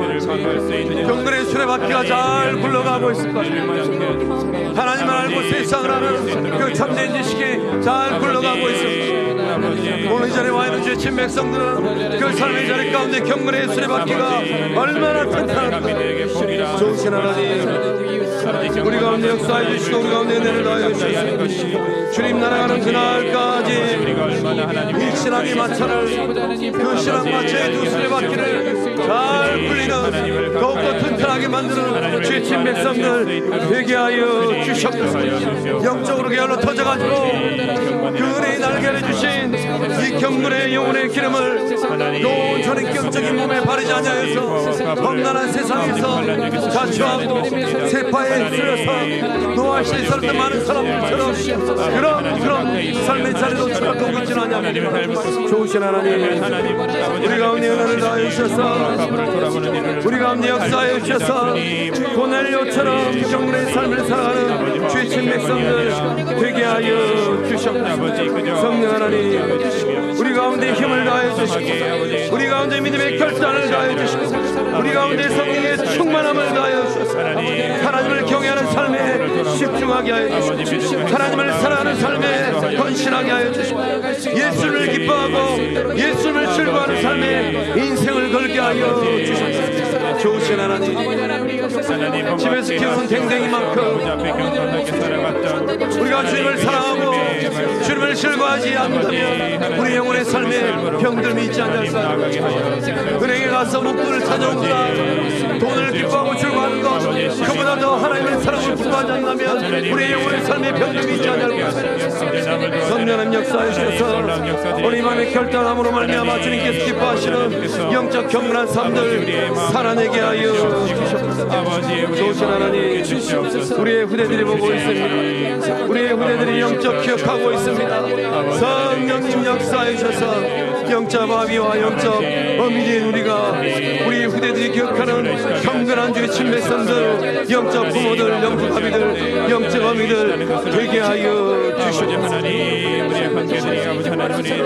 경건의 수레바퀴가 잘 굴러가고 있을까요? 하나님을 알고 세상을 아는 그 참된 지식이 잘 굴러가고 있습니다. 오늘 이 자리에 와 있는 죄친 백성들은 그 삶의 자리 가운데 경건의 수레바퀴가 얼마나 튼튼한가. 좋으신 하나님, 우리 가운데 역사해 주시고 우리 가운데 은혜를 더하여 주시고, 주님 날아가는 그날까지 이 신앙의 마차를, 그 신앙 마차의 두 수레바퀴를 잘 굴리는, 더욱더 튼튼하게 만드는 죄친 백성들 되게 하여 주시옵소서. 영적으로 게을러 터져가지고 그 은혜의 날개를 주신 이 경건의 영혼의 기름을 노은 전인격적인 몸에 바르지 않아서 험난한 세상에서 자초하고 세파에 쓰여서 노아 시설때 많은 사람들처럼 그런 삶의 자리로 추락하고 있지는 않냐면, 좋으신 하나님, 우리 가운데 은혜를 다하여 주셔서 우리 가운데 역사하여 주셔서 고넬료처럼 경건의 삶을 살아가는 죄친 백성들 되게 하여 주시옵소서. 성령 하나님, 우리 가운데 힘을 다하여 주시고, 우리 가운데 믿음의 결단을 다하여 주시고, 우리 가운데 성령의 충만함을 다하여 주셔서 하나님을 경외하는 삶에 집중하게 하여 주시고, 하나님을 사랑하는 삶에 헌신하게 하여 주시고, 예수를 기뻐하고 예수를 즐거워하는 삶에 인생을 걸게 하여 주시옵소서. 좋으신 하나님, 집에서 키우는 댕댕이만큼 우리가 주님을 사랑하고 주님을 즐거워하지 않는다면 우리 영혼의 삶에 병들이 있지 않을까. 은행에 가서 목돈을 찾아오거나 돈을 기뻐하고 즐거워하는 것, 그보다 더 하나님의 사랑을 기뻐하지 않는다면 우리 영혼의 삶에 병들이 있지 않을까. 성령님 역사해 주셔서 우리 마음의 결단함으로 말미암아 주님께서 기뻐하시는 영적 경건한 삶들 살아내게 하여 주시옵소서. 좋으신 하나님, 우리의 후대들이 보고 있습니다. 우리의 후대들이 영적 기억하고 있습니다. 성령님 역사해 주셔서 영적 아비와 영적 어미인 우리가, 우리 후대들이 기억하는 경건한 주의 친백성들, 영적 부모들, 영적 아비들, 영적 어미들 되게 하여 주시옵소서. 우리의 관계들이 아버지 하나님,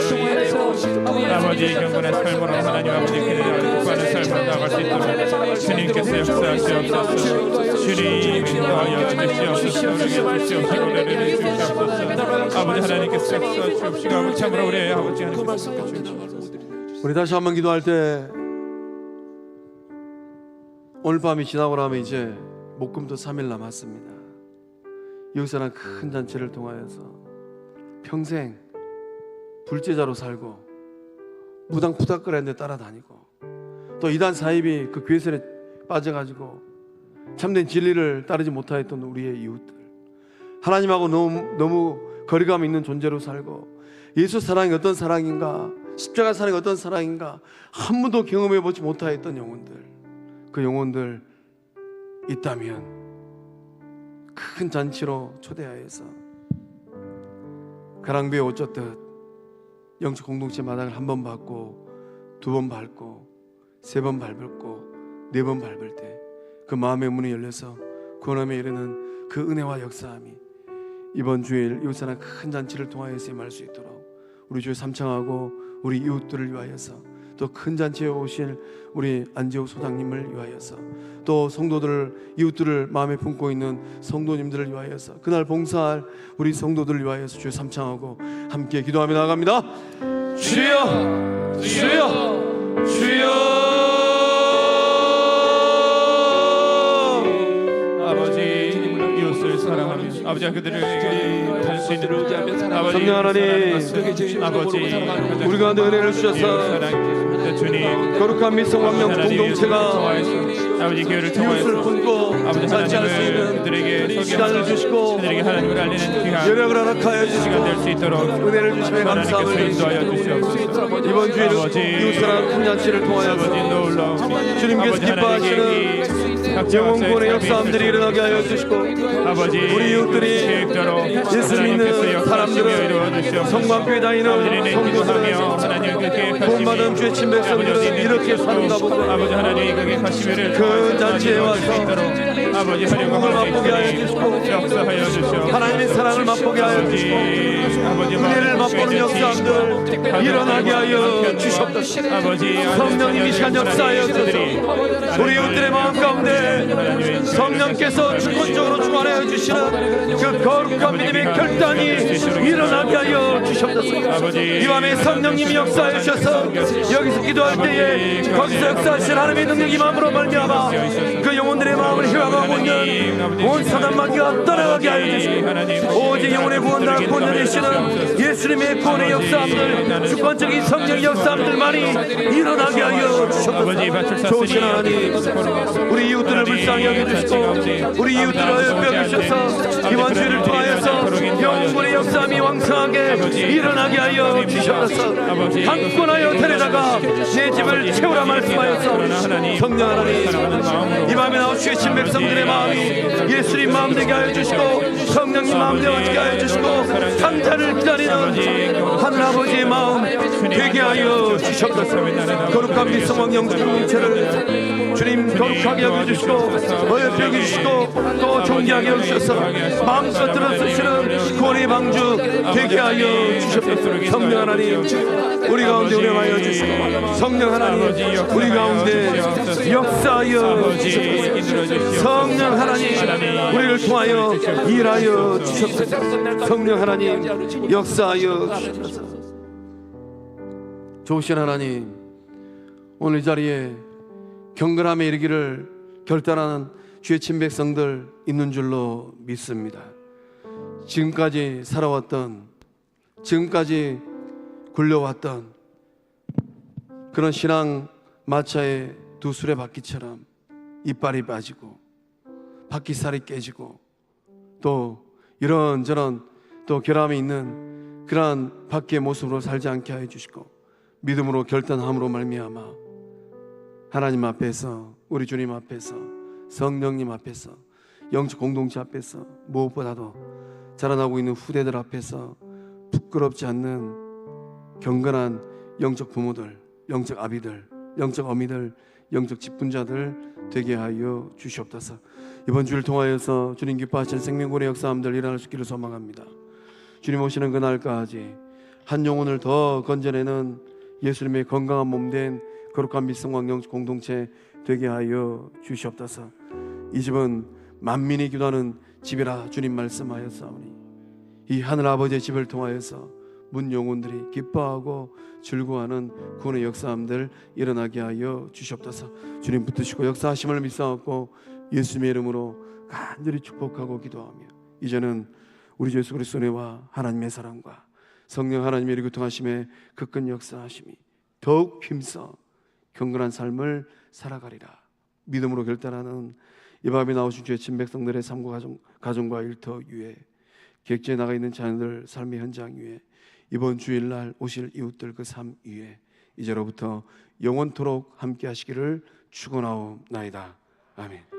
아버지 경건한 삶으로 하나님 아버지께 구하는 삶으로 나갈 수 있도록 주님께서 역사하시옵소서. 주님 인도하여 주시옵소서. 우리에게 주시옵소서. 아버지 하나님께서 역사하시옵시고 아버지 참으로 우리 아버지 하나님께서 우리 다시 한번 기도할 때, 오늘 밤이 지나고 나면 이제 목금토 3일 남았습니다. 여기서는 큰 잔치를 통하여서 평생 불제자로 살고 무당 푸닥거리는 데 따라다니고 또 이단 사입이 그 괴선에 빠져가지고 참된 진리를 따르지 못하였던 우리의 이웃들, 하나님하고 너무 거리감 있는 존재로 살고 예수 사랑이 어떤 사랑인가 십자가 사랑이 어떤 사랑인가 한 번도 경험해 보지 못하였던 영혼들, 그 영혼들 있다면 큰 잔치로 초대하여서 가랑비에 옷 젖듯 영적 공동체 마당을 한 번 밟고, 두 번 밟고, 세 번 밟고, 네 번 밟을 때 그 마음의 문이 열려서 구원함에 이르는 그 은혜와 역사함이 이번 주일 이웃사랑 큰 잔치를 통하여서 임할 수 있도록 우리 주에 삼창하고 우리 이웃들을 위하여서, 또 큰 잔치에 오실 우리 안지호 소장님을 위하여서, 또 성도들, 이웃들을 마음에 품고 있는 성도님들을 위하여서, 그날 봉사할 우리 성도들을 위하여서 주에 삼창하고 함께 기도하며 나아갑니다. 주여, 주여, 주여. 아버지, 이웃을 사랑하는 아버지, 그들에게 할수 있는 아버지, 성령 하나님, 아버지, 우리 가운데 은혜를 주셔서 주님, 거룩한 미성왕령 공동체가 아버지 교회를 이웃을 통하여서 품고 아버지 잔치할 수 하나님을 그들에게 있는 시간을 주시고 그들에게 하나님을 알리는 귀한 여력을 허락하여 시간 될 수 주시고 있도록 은혜를 주시며 하나님께서 감사함을 인도하여 드리시고 주시옵소서. 이번 주에는 아버지, 이웃사랑 큰 잔치를 아버지 통하여서 놀라운 주님께서 아버지 기뻐하시는 하나님께 각자 영혼권의 각자의 역사함들이 삶이 일어나게 하여 주시고, 아버지 우리 이웃들이 계획대로 예수 믿는 사람들은 성광교회 다니는 성도들은 본받은 주의 친백성들은 이렇게 사는가 보고 아버지 하나님 그 계획하시기를 큰 잔치에 와서 아버지 성공을 맛보게 하여 주시고, 역사하여 주시오. 하나님의 사랑을 맛보게 하여 주시고, 은혜를 맛보는 역사함들 일어나게 하여 주시옵소서. 성령님이 시간 역사하여 주소서. 우리 이웃들의 마음 가운데 성령께서 주권적으로 주관하여 주시는 그 거룩한 믿음의 결단이 일어나게 하여 주시옵소서. 이 밤에 성령님이 역사하여 주셔서 여기서 기도할 때에 거기서 역사하신 하나님의 능력이 마음으로 말미암아 그 영혼들의 마음을 희화하고 있는 온 사단마귀가 떠나가게 하여 주시고, 오직 영혼의 구원자 구원자되시는 예수님의 구원의 역사함들, 주권적인 성령의 역사함들만이 일어나게 하여 주시옵소서. 좋으신 하나님, 우리 이웃들을 불쌍히 여겨주시고 우리 이웃들을 어여겨 주셔서 이번 주를 통하여서 영혼의 역사함이 왕성하게 일어나게 하여 주시옵소서. 강권하여 데려다가 내 집을 채우라 말씀하였사오니 성령 하나님, 이 밤에 나온 주의 신백성들의 마음이 예수님 마음 되게 하여 주시고 성령님 마음 되게 하여 주시고 상자를 기다리는 하늘아버지의 마음 되게 하여 주시옵소서. 거룩한 미성왕 영적 공동체를 주님 거룩하게 여겨주시고 어여펴 여겨주시고 또 존귀하게 여겨주셔서 마음껏 들어쓰시는 구원의 방주 되게 하여 주시옵소서. 성령 하나님, 우리 가운데 운행하여 주시고 성령 하나님, 우리 가운데 역사하여 주시옵소서. 성령 하나님, 우리를 통하여 일하여 주시옵소서. 성령 하나님, 역사하여 주시옵소서. 좋으신 하나님, 오늘 이 자리에 경건함에 이르기를 결단하는 주의 친백성들 있는 줄로 믿습니다. 지금까지 살아왔던, 지금까지 굴려왔던 그런 신앙 마차의 두 수레바퀴처럼 이빨이 빠지고 바퀴살이 깨지고 또 이런저런 또 결함이 있는 그러한 바퀴의 모습으로 살지 않게 하여 주시고 믿음으로 결단함으로 말미암아 하나님 앞에서, 우리 주님 앞에서, 성령님 앞에서, 영적 공동체 앞에서, 무엇보다도 자라나고 있는 후대들 앞에서 부끄럽지 않는 경건한 영적 부모들, 영적 아비들, 영적 어미들, 영적 직분자들 되게 하여 주시옵소서. 이번 주를 통하여서 주님 기뻐하시는 생명권의 역사함들 일어날 수 있기를 소망합니다. 주님 오시는 그날까지 한 영혼을 더 건져내는 예수님의 건강한 몸된 거룩한 미성왕 영적 공동체 되게 하여 주시옵소서. 이 집은 만민이 기도하는 집이라 주님 말씀하였사오니 이 하늘 아버지의 집을 통하여서 문 영혼들이 기뻐하고 즐거워하는 구원의 역사함들 일어나게 하여 주시옵소서. 주님 붙드시고 역사하심을 믿사옵고 예수님의 이름으로 간절히 축복하고 기도하며 이제는 우리 주 예수 그리스도의 은혜와 하나님의 사랑과 성령 하나님의 교통하심의 극근 역사하심이 더욱 힘써 경건한 삶을 살아가리라 믿음으로 결단하는 이 밤에 나오신 주의 친백성들의 삶과 가정과 일터 위에 객지에 나가 있는 자녀들 삶의 현장 위에 이번 주일날 오실 이웃들 그 삶 위에 이제로부터 영원토록 함께 하시기를 축원하옵나이다. 아멘.